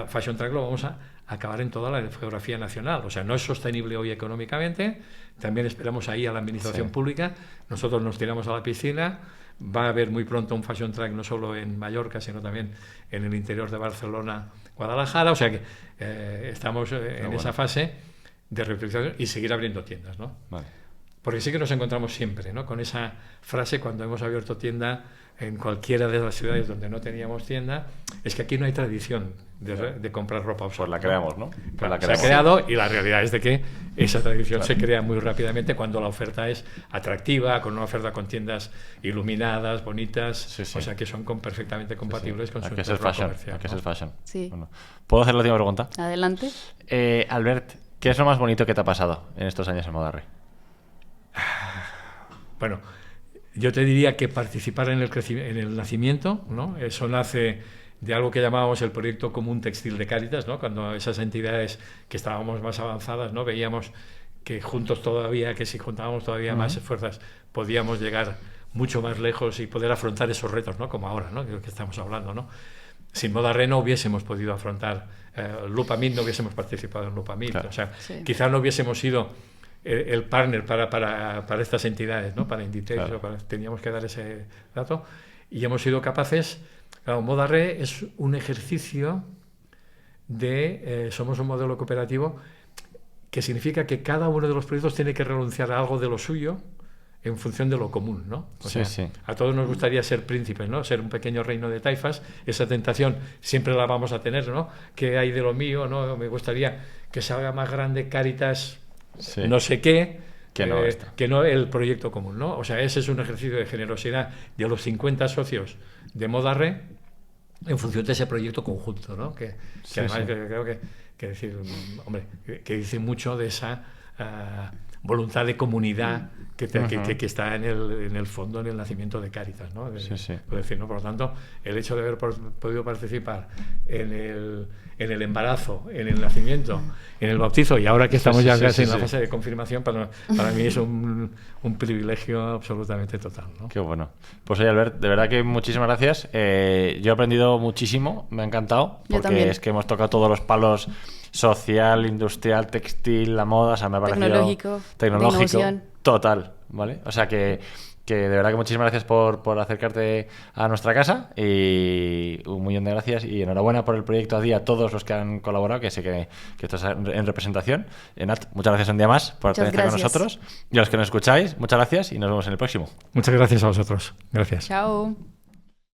Fashion Track lo vamos a acabar en toda la geografía nacional. O sea, no es sostenible hoy económicamente. También esperamos ahí a la administración pública. Nosotros nos tiramos a la piscina. Va a haber muy pronto un Fashion Track no solo en Mallorca, sino también en el interior de Barcelona, Guadalajara. O sea que estamos en esa fase de reutilización y seguir abriendo tiendas, ¿no? Vale. Porque sí que nos encontramos siempre, ¿no? Con esa frase cuando hemos abierto tienda en cualquiera de las ciudades donde no teníamos tienda, es que aquí no hay tradición de comprar ropa usada. Pues la creamos, ¿no? Pues la creamos. Se ha creado, y la realidad es de que esa tradición se crea muy rápidamente cuando la oferta es atractiva, con una oferta con tiendas iluminadas, bonitas, o sea que son perfectamente compatibles con su entorno comercial. Que es el fashion. Sí. Bueno, ¿puedo hacer la última pregunta? Adelante. Albert, ¿qué es lo más bonito que te ha pasado en estos años en Modarre? Bueno, yo te diría que participar en el nacimiento, ¿no? Eso nace de algo que llamábamos el proyecto común textil de Cáritas, ¿no? Cuando esas entidades que estábamos más avanzadas, ¿no? Veíamos que juntos todavía, que si juntábamos todavía más esfuerzos, podíamos llegar mucho más lejos y poder afrontar esos retos, ¿no? Como ahora, ¿no? De lo que estamos hablando, ¿no? Sin Modarre no hubiésemos podido afrontar Lupamid, no hubiésemos participado en Lupamid. Claro. O sea, quizás no hubiésemos sido el partner para estas entidades, ¿no? Para Inditex, teníamos que dar ese dato, y hemos sido capaces. Claro, Modarre es un ejercicio de somos un modelo cooperativo, que significa que cada uno de los proyectos tiene que renunciar a algo de lo suyo en función de lo común, ¿no? O sea, a todos nos gustaría ser príncipes, ¿no? Ser un pequeño reino de taifas. Esa tentación siempre la vamos a tener, ¿no? ¿Qué hay de lo mío, no? Me gustaría que se haga más grande Cáritas, no sé qué, que no el proyecto común, ¿no? O sea, ese es un ejercicio de generosidad de los 50 socios de Modarre en función de ese proyecto conjunto, ¿no? Que además creo que decir, hombre, que dice mucho de esa voluntad de comunidad que está en el fondo, en el nacimiento de Cáritas, ¿no? Por decir, ¿no? Por lo tanto, el hecho de haber podido participar en el embarazo, en el nacimiento, en el bautizo, y ahora que estamos ya casi en la fase de confirmación, para mí es un privilegio absolutamente total, ¿no? Qué bueno. Pues oye, Albert, de verdad que muchísimas gracias. Yo he aprendido muchísimo, me ha encantado, porque es que hemos tocado todos los palos: social, industrial, textil, la moda, o sea, me ha parecido tecnológico, Total, ¿vale? O sea que de verdad que muchísimas gracias por acercarte a nuestra casa y un millón de gracias y enhorabuena por el proyecto A todos los que han colaborado, que sé que esto es en representación. Nat, muchas gracias un día más por estar con nosotros. Y a los que nos escucháis, muchas gracias y nos vemos en el próximo. Muchas gracias a vosotros. Gracias. Chao.